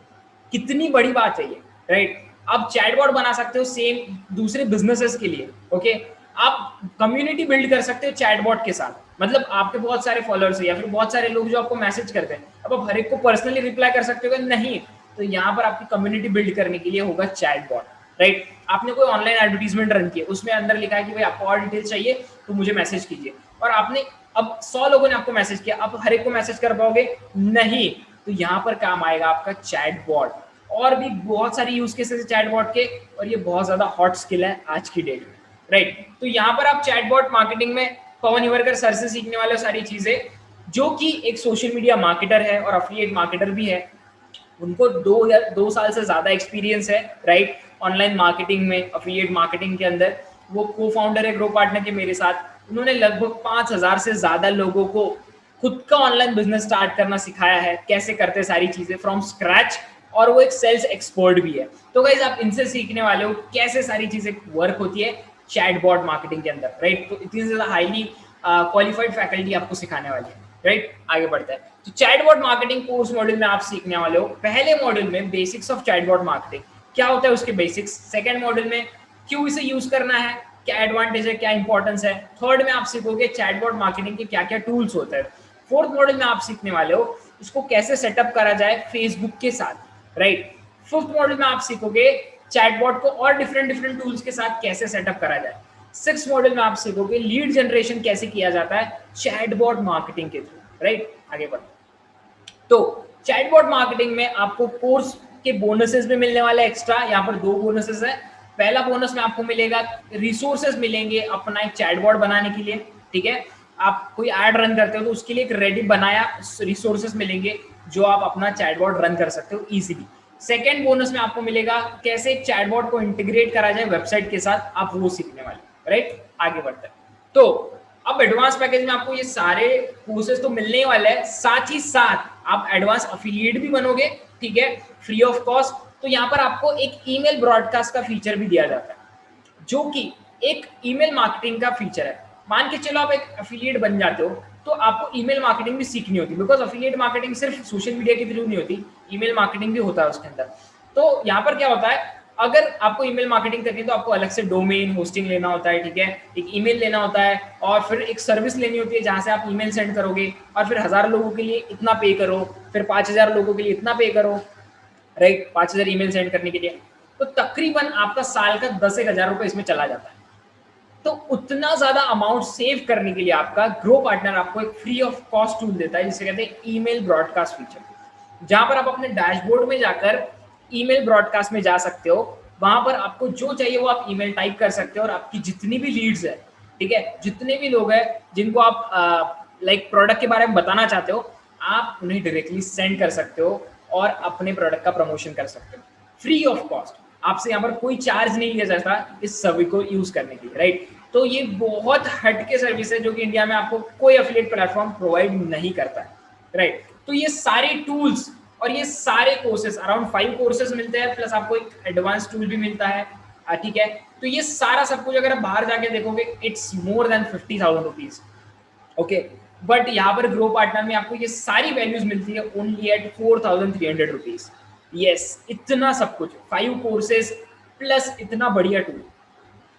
[SPEAKER 1] कितनी बड़ी बात है ये, राइट। आप चैटबॉट बना सकते हो सेम दूसरे बिजनेसेस के लिए, ओके। आप कम्युनिटी बिल्ड कर सकते हो चैटबॉट के साथ, मतलब आपके बहुत सारे फॉलोअर्स है या फिर बहुत सारे लोग जो आपको मैसेज करते हैं, अब आप हर एक को पर्सनली रिप्लाई कर सकते हो नहीं, तो यहाँ पर आपकी कम्युनिटी बिल्ड करने के लिए होगा चैटबॉट, राइट। आपने कोई ऑनलाइन एडवर्टीजमेंट रन किया, उसमें अंदर लिखा है कि भाई आपको और डिटेल्स चाहिए तो मुझे मैसेज कीजिए, और आपने अब 100 लोगों ने आपको मैसेज किया, आप हर एक को मैसेज कर पाओगे नहीं, तो यहाँ पर काम आएगा आपका चैटबॉट। और भी बहुत सारी यूज केसेस है चैटबॉट के, और ये बहुत ज्यादा हॉट स्किल है आज की डेट में, राइट। तो यहाँ पर आप चैटबॉट मार्केटिंग में पवन हिवरकर सर से सीखने वाले सारी चीजें, जो कि एक सोशल मीडिया मार्केटर है और अफिलिएट मार्केटर भी है, उनको 2 साल से ज्यादा एक्सपीरियंस है, राइट, ऑनलाइन मार्केटिंग में, अफिलिएट मार्केटिंग के अंदर। वो को फाउंडर है ग्रो पार्टनर के मेरे साथ, उन्होंने लगभग 5,000 से ज्यादा लोगों को खुद का ऑनलाइन बिजनेस स्टार्ट करना सिखाया है, कैसे करते सारी चीजें फ्रॉम स्क्रैच, और वो एक सेल्स एक्सपर्ट भी है। तो गाइस आप इनसे सीखने वाले हो कैसे सारी चीजें वर्क होती है चैटबॉट मार्केटिंग के अंदर, राइट। तो इतनी ज्यादा हाईली क्वालिफाइड फैकल्टी आपको सिखाने वाली है, राइट। आगे बढ़ता है। तो चैटबॉट मार्केटिंग कोर्स मॉड्यूल में आप सीखने वाले हो, पहले मॉड्यूल में बेसिक्स ऑफ चैटबॉट मार्केटिंग क्या होता है उसके बेसिक्स, सेकंड मॉड्यूल में क्यों इसे यूज करना है, क्या एडवांटेज है, क्या इंपॉर्टेंस है, थर्ड में आप सीखोगे चैटबॉट मार्केटिंग के क्या क्या टूल्स होते हैं, फोर्थ मॉडल में आप सीखने वाले हो इसको कैसे सेटअप करा जाए फेसबुक के साथ, राइट। फिफ्थ मॉडल में आप सीखोगे चैटबॉट को और डिफरेंट डिफरेंट टूल्स के साथ कैसे सेटअप करा जाए। सिक्स मॉडल में आप सीखोगे लीड जनरेशन कैसे किया जाता है चैटबॉट मार्केटिंग के थ्रू, राइट। आगे बढ़ो। तो चैटबॉट मार्केटिंग में आपको कोर्स के बोनसेस भी मिलने वाले एक्स्ट्रा। यहाँ पर दो बोनसेस है। पहला बोनस में आपको मिलेगा रिसोर्सेज मिलेंगे अपना एक चैटबॉट बनाने के लिए, ठीक है। आप कोई ऐड रन करते हो तो उसके लिए एक रेडी बनाया रिसोर्सेज मिलेंगे जो आप अपना चैटबॉट रन कर सकते हो इजीली। सेकेंड बोनस में आपको मिलेगा कैसे एक चैटबॉट को इंटीग्रेट करा जाए वेबसाइट के साथ, आप वो सीखने वाले, राइट। आगे बढ़ते हैं। तो अब एडवांस पैकेज में आपको ये सारे कोर्सेज तो मिलने वाले हैं, साथ ही साथ आप एडवांस अफिलिएट भी बनोगे, ठीक है, फ्री ऑफ कॉस्ट। तो यहाँ पर आपको एक ईमेल ब्रॉडकास्ट का फीचर भी दिया जाता है जो कि एक ईमेल मार्केटिंग का फीचर है। मान के चलो आप एक अफिलिएट बन जाते हो तो आपको ईमेल मार्केटिंग भी सीखनी होती है, बिकॉज अफिलिएट मार्केटिंग सिर्फ सोशल मीडिया के थ्रू नहीं होती, ईमेल मार्केटिंग भी होता है उसके अंदर। तो यहाँ पर क्या होता है, अगर आपको ईमेल मार्केटिंग करनी है तो आपको अलग से डोमेन होस्टिंग लेना होता है, ठीक है, एक ईमेल लेना होता है और फिर एक सर्विस लेनी होती है जहां से आप ईमेल सेंड करोगे और फिर 1000 लोगों के लिए इतना पे करो, फिर 5000 लोगों के लिए इतना पे करो, राइट, 5000 ईमेल सेंड करने के लिए। तो तकरीबन आपका साल का 10,000 रुपए इसमें चला जाता है। तो उतना ज्यादा अमाउंट सेव करने के लिए आपका ग्रो पार्टनर आपको एक फ्री ऑफ कॉस्ट टूल देता है जिसे कहते हैं ईमेल ब्रॉडकास्ट फीचर, जहां पर आप अपने डैशबोर्ड में जाकर ईमेल ब्रॉडकास्ट में जा सकते हो। वहां पर आपको जो चाहिए वो आप ईमेल टाइप कर सकते हो और आपकी जितनी भी लीड्स है, ठीक है, जितने भी लोग हैं जिनको आप लाइक प्रोडक्ट के बारे में बताना चाहते हो, आप उन्हें डायरेक्टली सेंड कर सकते हो और अपने प्रोडक्ट का प्रमोशन कर सकते हो फ्री ऑफ कॉस्ट। आपसे यहाँ पर कोई चार्ज नहीं लिया जाता इस सर्विस को यूज करने के लिए, राइट। तो ये बहुत हटके सर्विस है जो कि इंडिया में आपको कोई एफिलिएट प्लेटफॉर्म प्रोवाइड नहीं करता है, राइट। तो ये सारे टूल्स और ये सारे कोर्सेज, अराउंड 5 कोर्सेज मिलते हैं, प्लस आपको एक एडवांस टूल भी मिलता है, ठीक है। तो ये सारा सब कुछ अगर आप बाहर जाके देखोगे it's more than 50,000 rupees, okay. But यहाँ पर ग्रो पार्टनर में आपको ये सारी वैल्यूज मिलती है ओनली एट 4,300 रुपीज। यस, इतना सब कुछ, 5 कोर्सेज प्लस इतना बढ़िया टूल,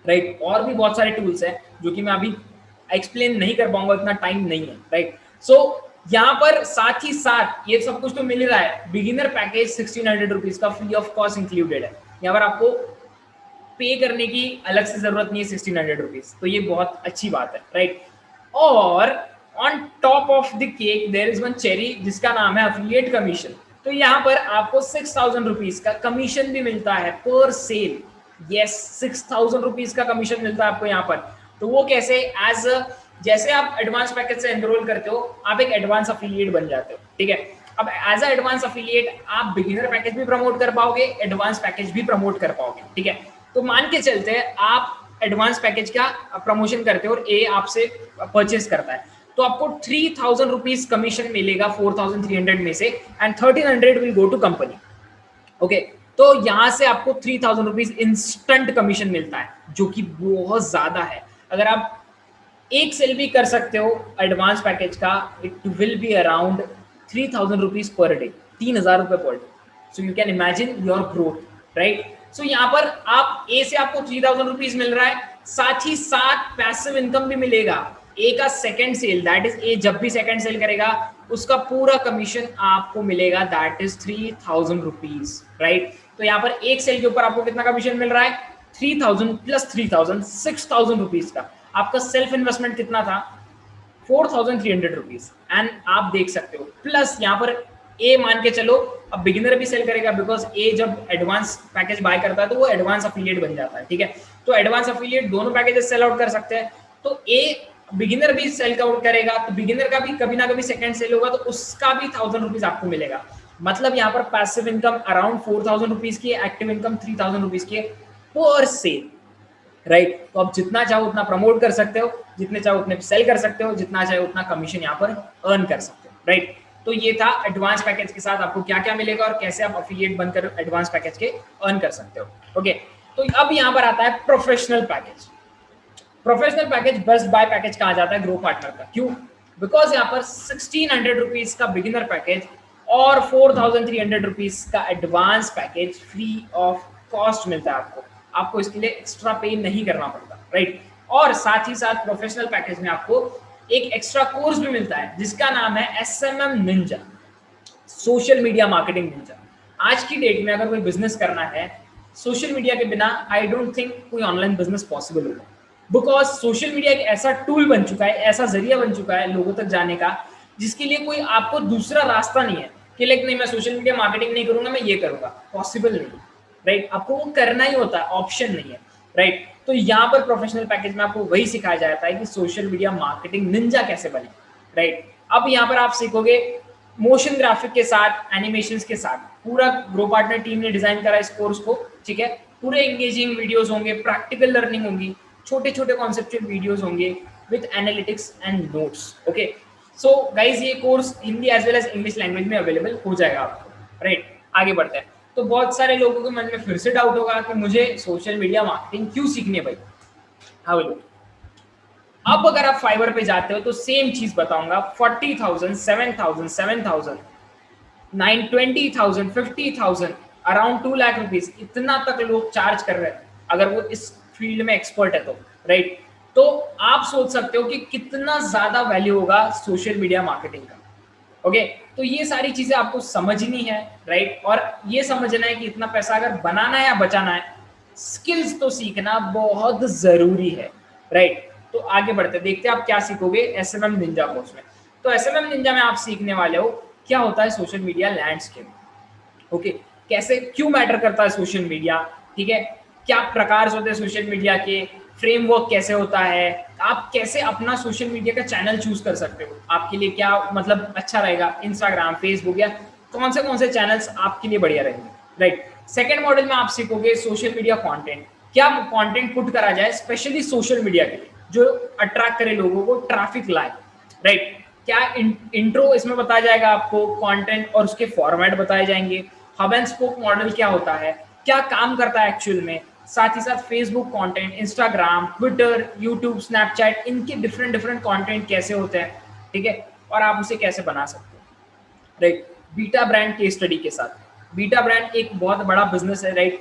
[SPEAKER 1] राइट। और भी बहुत सारे टूल्स हैं जो कि मैं अभी एक्सप्लेन नहीं कर पाऊंगा, इतना टाइम नहीं है, राइट। सो यहाँ पर साथ ही साथ ये सब कुछ तो मिल रहा है। बिगिनर पैकेज 1600 रुपीज का फ्री ऑफ कॉस्ट इंक्लूडेड है। यहाँ पर आपको पे करने की अलग से जरूरत नहीं है 1600 रुपीज, तो ये बहुत अच्छी बात है, राइट। और on top of the cake there is one cherry जिसका नाम है अफिलिएट कमीशन। तो यहाँ पर आपको 6,000 रुपीज का कमीशन भी मिलता है पर सेल। यस, 6,000 रुपीज का कमीशन मिलता है आपको यहाँ पर। तो वो कैसे, एज जैसे आप एडवांस पैकेज से एनरोल करते हो आप एक एडवांस अफिलिएट बन जाते हो, ठीक है। अब एज अ एडवांस अफिलिएट आप बिगिनर पैकेज भी प्रमोट कर पाओगे, एडवांस पैकेज भी प्रमोट कर पाओगे, ठीक है। तो मान के चलते हैं आप एडवांस पैकेज का प्रमोशन करते हो और ए आपसे परचेस करता है, तो आपको 3,000 रुपीज कमीशन मिलेगा 4,300 में से, and 1,300 will go to company, okay. तो यहाँ से आपको 3,000 रुपीज इंस्टेंट कमीशन मिलता है जो कि बहुत ज्यादा है। अगर आप एक सेल भी कर सकते हो एडवांस पैकेज का, it will be around 3,000 rupees per day, 3,000 रुपए per day. So you can imagine your growth, right. So यहाँ पर आप ए से आपको 3,000 रुपीज मिल रहा है, साथ ही साथ पैसिव इनकम भी मिलेगा। ए का second sale, that is A जब भी सेकंड सेल करेगा उसका पूरा कमीशन आपको मिलेगा, दैट इज 3,000 रुपीज, राइट। तो यहाँ पर एक सेल के ऊपर आपको कितना कमीशन मिल रहा है, 3,000 प्लस 3,000, 6,000 रुपीज का। आपका सेल्फ इन्वेस्टमेंट कितना था, 4,300 रुपीज, एंड आप देख सकते हो प्लस यहाँ पर ए मान के चलो अब बिगिनर भी सेल करेगा, बिकॉज ए जब एडवांस पैकेज बाय करता है तो वो एडवांस अफिलिएट बन जाता है, ठीक है। तो एडवांस अफिलिएट दोनों पैकेजेस सेल आउट कर सकते हैं। तो ए बिगिनर भी सेल आउट करेगा तो बिगिनर का भी कभी ना कभी सेकंड सेल होगा तो उसका भी 1,000 रुपीज आपको मिलेगा। मतलब यहाँ पर पैसिव इनकम अराउंड 4,000 रुपीज की, एक्टिव इनकम 3,000 रुपीज की पर सेल, राइट। तो आप जितना चाहो उतना प्रमोट कर सकते हो, जितने चाहो उतने सेल कर सकते हो, जितना चाहे उतना कमीशन यहाँ पर अर्न कर सकते हो, राइट। तो ये था एडवांस पैकेज के साथ आपको क्या क्या मिलेगा और कैसे आप अफिलिएट बनकर एडवांस पैकेज के अर्न कर सकते हो, ओके। तो अब यहाँ पर आता है professional package. Professional package best buy package कहा जाता है ग्रो पार्टनर का, क्यों, बिकॉज यहाँ पर 1,600 रुपीज का बिगिनर पैकेज और 4,300 रुपीज का advance package free of cost मिलता है आपको इसके लिए एक्स्ट्रा पे नहीं करना पड़ता, राइट। और साथ ही साथ प्रोफेशनल पैकेज में आपको एक एक्स्ट्रा कोर्स भी मिलता है जिसका नाम है SMM Ninja, social media marketing Ninja. आज की डेट में अगर कोई बिजनेस करना है सोशल मीडिया के बिना, आई डोंट थिंक कोई ऑनलाइन बिजनेस पॉसिबल होगा, बिकॉज सोशल मीडिया एक ऐसा टूल बन चुका है, ऐसा जरिया बन चुका है लोगों तक जाने का, जिसके लिए कोई आपको दूसरा रास्ता नहीं है कि लाइक नहीं मैं सोशल मीडिया मार्केटिंग नहीं करूंगा, मैं ये करूंगा, पॉसिबल नहीं, राइट? आपको वो करना ही होता है, ऑप्शन नहीं है, राइट? तो यहाँ पर प्रोफेशनल पैकेज में आपको वही सिखाया जाता है कि सोशल मीडिया मार्केटिंग निंजा कैसे बने, राइट? अब यहाँ पर आप सीखोगे मोशन ग्राफिक के साथ, एनिमेशंस के साथ, पूरा ग्रो पार्टनर टीम ने डिजाइन करा इस कोर्स को, ठीक है? पूरे एंगेजिंग वीडियोस होंगे, प्रैक्टिकल लर्निंग होंगी, छोटे छोटे कॉन्सेप्चुअल वीडियोस होंगे with analytics and notes. Okay, so guys ये course Hindi as well as English language में अवेलेबल हो जाएगा आपको, राइट? आगे बढ़ते हैं। तो बहुत सारे लोगों के मन में फिर से डाउट होगा कि मुझे सोशल मीडिया मार्केटिंग क्यों सीखनी है भाई। हाँ बोलो। अब अगर आप फाइवर पे जाते हो तो सेम चीज बताऊंगा, 40,000, 7,000, 7,000, 20,000, 50,000, अराउंड 2 लाख रुपीज, इतना तक लोग चार्ज कर रहे हैं अगर वो इस फील्ड में एक्सपर्ट है तो, राइट? तो आप सोच सकते हो कि कितना ज्यादा वैल्यू होगा सोशल मीडिया मार्केटिंग का। ओके, तो ये सारी चीजें आपको समझनी है, राइट? और ये समझना है कि इतना पैसा अगर बनाना है या बचाना है, स्किल्स तो सीखना बहुत जरूरी है, राइट? तो आगे बढ़ते देखते हैं आप क्या सीखोगे SMM निंजा कोर्स में। तो SMM निंजा में आप सीखने वाले हो क्या होता है सोशल मीडिया लैंडस्केप, ओके, कैसे क्यों मैटर करता है सोशल मीडिया, ठीक है? क्या प्रकार होते हैं सोशल मीडिया के, फ्रेमवर्क कैसे होता है, आप कैसे अपना सोशल मीडिया का चैनल चूज कर सकते हो, आपके लिए क्या मतलब अच्छा रहेगा, इंस्टाग्राम, फेसबुक, या कौन से चैनल्स आपके लिए बढ़िया रहेंगे, राइट? सेकेंड मॉडल में आप सीखोगे सोशल मीडिया कॉन्टेंट, क्या कॉन्टेंट पुट करा जाए स्पेशली सोशल मीडिया के लिए जो अट्रैक्ट करे लोगों को, ट्रैफिक लाए, राइट? क्या इंट्रो इसमें बताया जाएगा आपको, कंटेंट और उसके फॉर्मेट बताए जाएंगे, हब एंड स्पोक मॉडल क्या होता है, क्या काम करता है एक्चुअल में, साथ ही साथ Facebook content, Instagram, Twitter, YouTube, Snapchat, इनके डिफरेंट कंटेंट कैसे होते हैं, ठीक है? और आप उसे कैसे बना सकते हो, right? Beta brand case study के साथ। बीटा ब्रांड एक बहुत बड़ा बिजनेस है, राइट?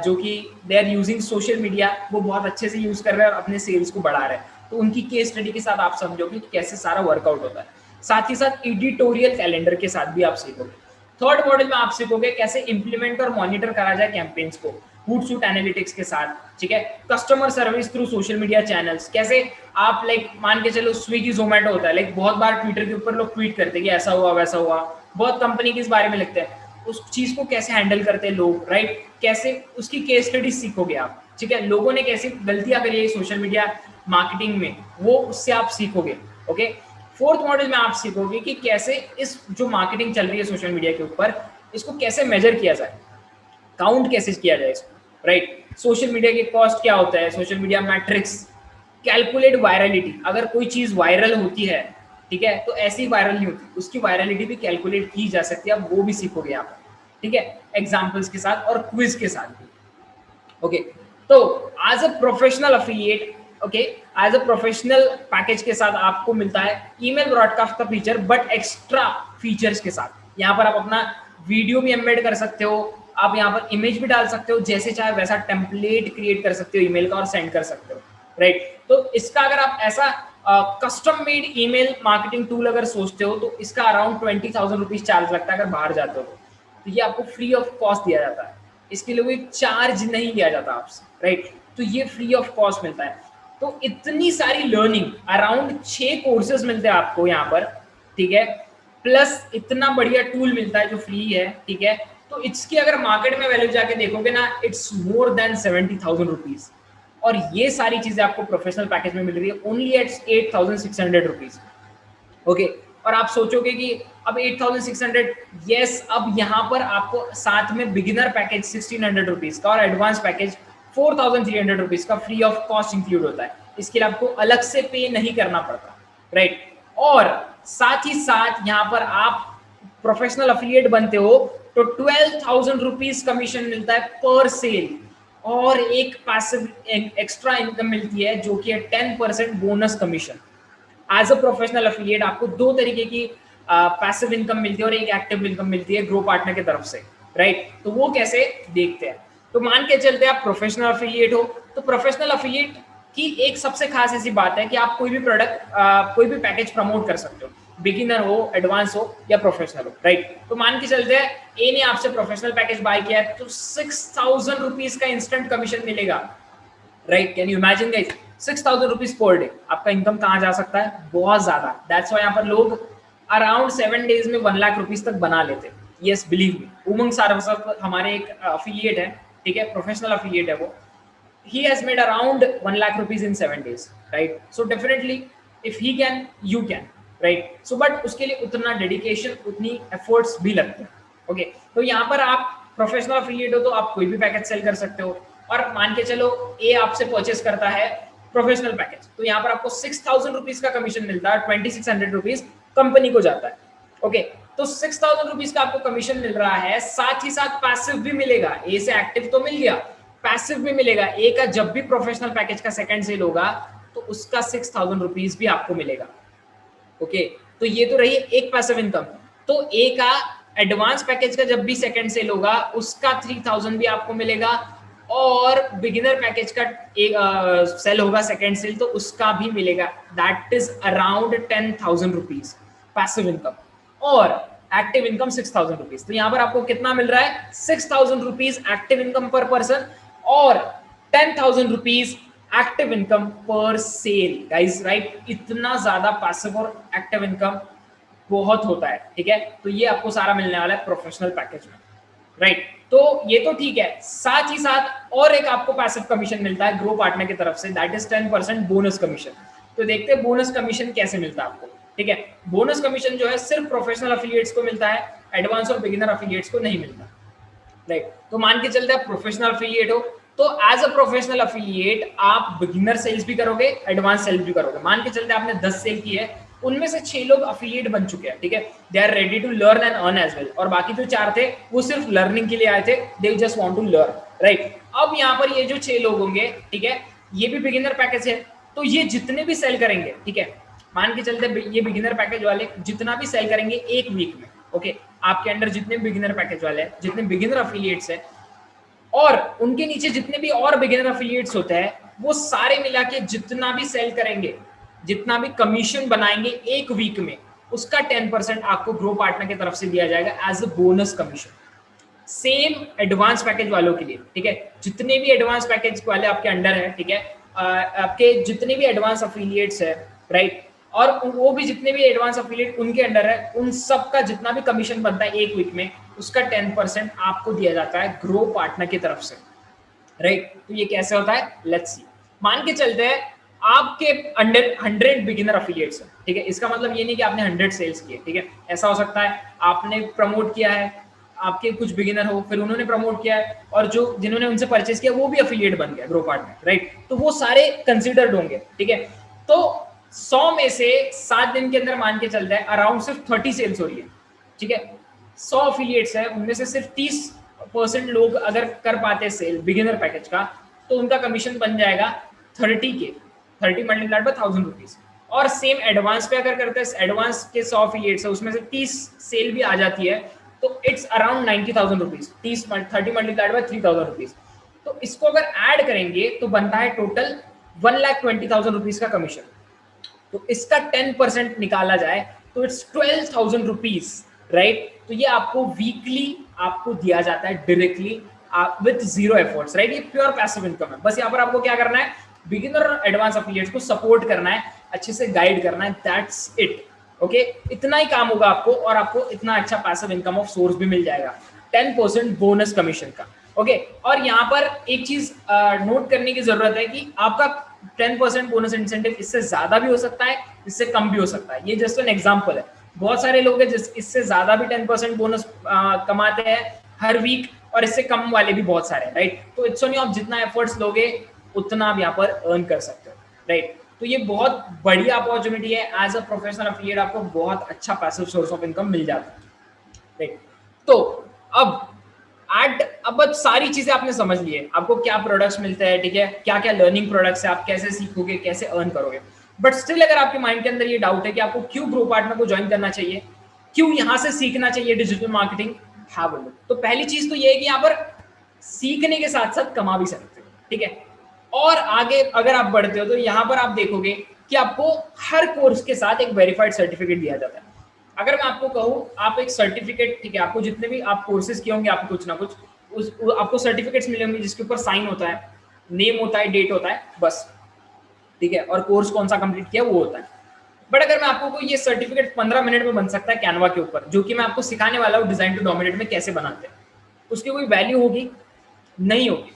[SPEAKER 1] जो कि they are using social media, वो बहुत अच्छे से यूज कर रहे हैं और अपने सेल्स को बढ़ा रहे हैं। तो उनकी केस स्टडी के साथ आप समझोगे कि कैसे सारा वर्कआउट होता है। साथ ही साथ एडिटोरियल कैलेंडर के साथ भी आप सीखोगे। थर्ड मॉडल में आप सीखोगे कैसे इंप्लीमेंट और मॉनिटर करा जाए कैंपेन्स को, हुडसूट एनालिटिक्स के साथ, ठीक है? Customer service through social media channels, कैसे आप लाइक मान के चलो स्विगी जोमेटो होता है, लाइक बहुत बार ट्विटर के ऊपर लोग ट्वीट करते हैं कि ऐसा हुआ वैसा हुआ, बहुत कंपनी के इस बारे में लिखते हैं, उस चीज को कैसे हैंडल करते हैं लोग, राइट? कैसे उसकी केस स्टडी सीखोगे आप, ठीक है? लोगों ने कैसी गलतियां करी है सोशल मीडिया मार्केटिंग में, वो उससे आप सीखोगे, ओके? फोर्थ मॉडल में आप सीखोगे कि कैसे इस जो मार्केटिंग चल रही है सोशल मीडिया के ऊपर, इसको कैसे मेजर किया जाए, काउंट कैसे किया जाए इसको, राइट? सोशल मीडिया के कॉस्ट क्या होता है, social media matrix, calculate virality, अगर कोई चीज वायरल होती है, ठीक है, तो ऐसी वायरल नहीं होती, उसकी वायरलिटी भी कैलकुलेट की जा सकती है, आप वो भी सीखोगे यहाँ पर, ठीक है? एग्जाम्पल्स के साथ और क्विज के साथ भी, ओके? तो as a professional affiliate, okay, as a professional package के साथ आपको मिलता है ईमेल ब्रॉडकास्ट का फीचर, बट एक्स्ट्रा फीचर्स के साथ। यहाँ पर आप अपना वीडियो भी एम्बेड कर सकते हो, आप यहाँ पर इमेज भी डाल सकते हो, जैसे चाहे वैसा टेम्पलेट क्रिएट कर सकते हो ईमेल का और सेंड कर सकते हो, राइट? तो इसका अगर आप ऐसा custom made email marketing tool अगर सोचते हो तो इसका अराउंड 20,000 रुपीज चार्ज लगता है अगर बाहर जाते हो तो ये आपको फ्री ऑफ कॉस्ट दिया जाता है, इसके लिए कोई चार्ज नहीं लिया जाता आपसे, राइट? तो ये फ्री ऑफ कॉस्ट मिलता है। तो इतनी सारी लर्निंग, अराउंड 6 कोर्सेज मिलते हैं आपको यहाँ पर, ठीक है? प्लस इतना बढ़िया टूल मिलता है जो फ्री है, ठीक है? तो इसकी अगर मार्केट में वैल्यू जाके देखोगे ना, इट्स मोर देन 70,000 रुपीज, और ये सारी चीजें आपको प्रोफेशनल पैकेज में मिल रही है ओनली एट 8,600 रुपीज, ओके? और आप सोचोगे कि अब 8,600, यस, अब यहाँ पर आपको साथ में बिगिनर पैकेज 1,600 रुपीज का और एडवांस पैकेज 4,300 रुपीज का फ्री ऑफ कॉस्ट इंक्लूड होता है, इसके लिए आपको अलग से पे नहीं करना पड़ता, राइट? और साथ ही साथ यहाँ पर आप प्रोफेशनल अफिलिएट बनते हो तो 12,000 रुपीज कमीशन मिलता है पर सेल, और एक पैसिव एक्स्ट्रा इनकम मिलती है जो कि है 10% bonus commission. As a professional affiliate आपको 2 तरीके की पैसिव इनकम मिलती है और एक एक्टिव इनकम मिलती है ग्रो पार्टनर की तरफ से, राइट? तो वो कैसे देखते हैं। तो मान के चलते आप प्रोफेशनल अफिलिएट हो, तो प्रोफेशनल अफिलिएट कि एक सबसे खास ऐसी बात है कि आप कोई भी प्रोडक्ट कोई भी पैकेज प्रमोट कर सकते हो, बिगिनर हो, एडवांस हो या प्रोफेशनल हो, राइट। तो मान के चलते हैं ए ने आपसे प्रोफेशनल पैकेज बाय किया है तो 6000 रुपीज का इंस्टेंट कमीशन मिलेगा, right. Can you imagine guys, 6000 rupees per day आपका इनकम कहाँ जा सकता है, बहुत ज्यादा। दैट्स व्हाई यहाँ पर लोग अराउंड 7 डेज में 1 लाख रुपीज तक बना लेते हैं। Yes, believe me. Umang Saraswat हमारे एक अफिलिएट है, ठीक है, प्रोफेशनल अफिलिएट है वो। he has made around 1 lakh rupees in 7 days, right? So definitely if he can, you can, right? So but उसके लिए उतना डेडिकेशन, उतनी एफर्ट्स भी लगते हैं। ओके, तो यहाँ पर आप प्रोफेशनल अफिलिएट हो तो आप कोई भी पैकेज सेल कर सकते हो। और मान के चलो ए आपसे परचेस करता है प्रोफेशनल पैकेज, तो यहाँ पर आपको 6000 रुपीज का कमीशन मिलता है, 2600 रुपीज कंपनी को जाता है। ओके, तो 6000 रुपीज का आपको कमीशन मिल रहा है, साथ ही साथ पैसिव भी मिलेगा। ए से एक्टिव तो मिल गया, पैसिव भी मिलेगा। ए का जब भी प्रोफेशनल पैकेज का सेकंड सेल होगा तो उसका 6000 रुपीज भी आपको मिलेगा। ओके, तो ये तो रही एक पैसिव इनकम। तो ए का एडवांस पैकेज का जब भी सेकंड सेल होगा उसका 3000 भी आपको मिलेगा, और बिगिनर पैकेज का एक सेल होगा सेकंड सेल तो उसका भी मिलेगा। That is around 10,000 rupees passive income, और एक्टिव इनकम 6000 रुपीज। तो यहाँ पर आपको कितना मिल रहा है, 6000 रुपीज एक्टिव इनकम पर पर्सन और 10,000 रुपीज एक्टिव इनकम पर सेल। गाइस, राइट, इतना ज्यादा पैसिव और एक्टिव इनकम बहुत होता है, ठीक है। तो ये आपको सारा मिलने वाला है प्रोफेशनल पैकेज में, राइट। तो ये तो ठीक है, साथ ही साथ और एक आपको पैसिव कमीशन मिलता है ग्रो पार्टनर की तरफ से, दैट इज 10% बोनस कमीशन। तो देखते हैं बोनस कमीशन कैसे मिलता है आपको, ठीक है। बोनस कमीशन जो है सिर्फ प्रोफेशनल अफिलिएट्स को मिलता है, एडवांस और बिगिनर अफिलिएट्स को नहीं मिलता, राइट। तो मान के चलते हैं प्रोफेशनल अफिलिएट हो तो एज अ प्रोफेशनल अफिलिएट आप बिगिनर सेल्स भी करोगे, एडवांस सेल्स भी करोगे। मान के चलते आपने 10 सेल की है, उनमें से 6 लोग अफिलिएट बन चुके हैं, ठीक है, they are ready to learn and earn as well, और बाकी जो 4 थे वो सिर्फ लर्निंग के लिए आए थे, they just want to learn, right. अब यहाँ पर ये जो 6 लोग होंगे, ठीक है, ये भी बिगिनर पैकेज है, तो ये जितने भी सेल करेंगे, ठीक है, मान के चलते ये बिगिनर पैकेज वाले जितना भी सेल करेंगे एक वीक में, ओके, आपके अंडर जितने बिगिनर पैकेज वाले हैं, जितने बिगिनर अफिलिएट्स हैं, और उनके नीचे जितने भी और बिगिनर अफिलिएट्स होते हैं, वो सारे मिला के जितना भी सेल करेंगे, जितना भी कमीशन बनाएंगे एक वीक में, उसका 10% आपको ग्रो पार्टनर की तरफ से दिया जाएगा as a bonus commission. Same advance package वालों के लिए, ठीक है, जितने भी एडवांस पैकेज वाले आपके अंडर है, ठीक है, आपके जितने भी एडवांस अफिलिएट्स है, राइट, और वो भी जितने भी एडवांस अफिलिएट उनके अंडर है, उन सब का जितना भी कमीशन बनता है एक वीक में, उसका 10% आपको दिया जाता है ग्रो पार्टनर की तरफ से, राइट। तो ये कैसे होता है, लेट्स सी। मान के चलते हैं आपके अंडर 100 बिगिनर अफिलिएट्स है, ठीक है, इसका मतलब ये नहीं कि आपने 100 सेल्स किए, ठीक है, ऐसा हो सकता है आपने प्रमोट किया है, आपके कुछ बिगिनर हो, फिर उन्होंने प्रमोट किया है, और जो जिन्होंने उनसे परचेज किया वो भी अफिलिएट बन गया ग्रो पार्टनर, राइट। तो वो सारे कंसिडर्ड होंगे, ठीक है। तो 100 में से 7 दिन के अंदर मान के चलता है अराउंड सिर्फ 30 सेल्स हो रही है, ठीक है। 100 अफिलिएट्स है, उनमें से सिर्फ 30% लोग अगर कर पाते सेल बिगिनर पैकेज का, तो उनका कमीशन बन जाएगा 30K, 30 मल्टीप्लाइड बाय 1000 रुपीज। और सेम एडवांस पे अगर करते हैं, एडवांस के 100 अफिलिएट्स है, उसमें से 30 सेल भी आ जाती है, तो it's around 90,000 rupees, 30 multiplied by 3000 rupees. तो इसको अगर ऐड करेंगे तो बनता है टोटल 1,20,000 रुपीज का कमीशन। तो इसका 10% निकाला जाए तो इट्स 12,000 रुपीज, राइट। तो ये आपको वीकली आपको दिया जाता है directly with zero efforts, right. ये प्योर पैसिव इनकम है। बस यहाँ पर आपको क्या करना है, बिगिनर और एडवांस अफिलिएट्स को सपोर्ट करना है, अच्छे से गाइड करना है, दैट्स इट, ओके। इतना ही काम होगा आपको, और आपको इतना अच्छा पैसिव इनकम ऑफ सोर्स भी मिल जाएगा 10% बोनस कमीशन का, ओके। और यहाँ पर एक चीज नोट करने की जरूरत है कि आपका 10% बोनस इंसेंटिव इससे ज्यादा भी हो सकता है, इससे कम भी हो सकता है। ये जस्ट एन एग्जांपल है। बहुत सारे लोग हैं जिस इससे ज्यादा भी 10% बोनस कमाते हैं हर वीक, और इससे कम वाले भी बहुत सारे, राइट। तो इट्स ओनली आप जितना एफर्ट्स लोगे उतना आप यहाँ पर अर्न कर सकते हो, राइट। तो ये बहुत बढ़िया अपॉर्चुनिटी है, एज अ प्रोफेशनल अफिलिएट आपको बहुत अच्छा पैसिव सोर्स ऑफ इनकम मिल जाता है, राइट। तो अब सारी चीजें आपने समझ ली है, आपको क्या प्रोडक्ट्स मिलते हैं, ठीक है, क्या क्या लर्निंग प्रोडक्ट्स है, आप कैसे सीखोगे, कैसे अर्न करोगे। बट स्टिल अगर आपके माइंड के अंदर ये डाउट है कि आपको क्यों ग्रो पार्टनर को ज्वाइन करना चाहिए, क्यों यहाँ से सीखना चाहिए डिजिटल मार्केटिंग, हाँ बोलो। तो पहली चीज तो ये है कि यहाँ पर सीखने के साथ साथ कमा भी सकते हो, ठीक है। और आगे अगर आप बढ़ते हो तो यहाँ पर आप देखोगे कि आपको हर कोर्स के साथ एक वेरीफाइड सर्टिफिकेट दिया जाता है। अगर मैं आपको कहूँ, आप एक सर्टिफिकेट, ठीक है, आपको जितने भी आप कोर्सेज किए होंगे, आपको कुछ ना कुछ आपको सर्टिफिकेट्स मिले होंगे जिसके ऊपर साइन होता है, नेम होता है, डेट होता है, बस, ठीक है, और कोर्स कौन सा कंप्लीट किया वो होता है। बट अगर मैं आपको ये सर्टिफिकेट 15 मिनट में बन सकता है कैनवा के ऊपर, जो कि मैं आपको सिखाने वाला हूँ डिजाइन टू डोमिनेट में कैसे बनाते हैं, उसकी कोई वैल्यू होगी? नहीं होगी।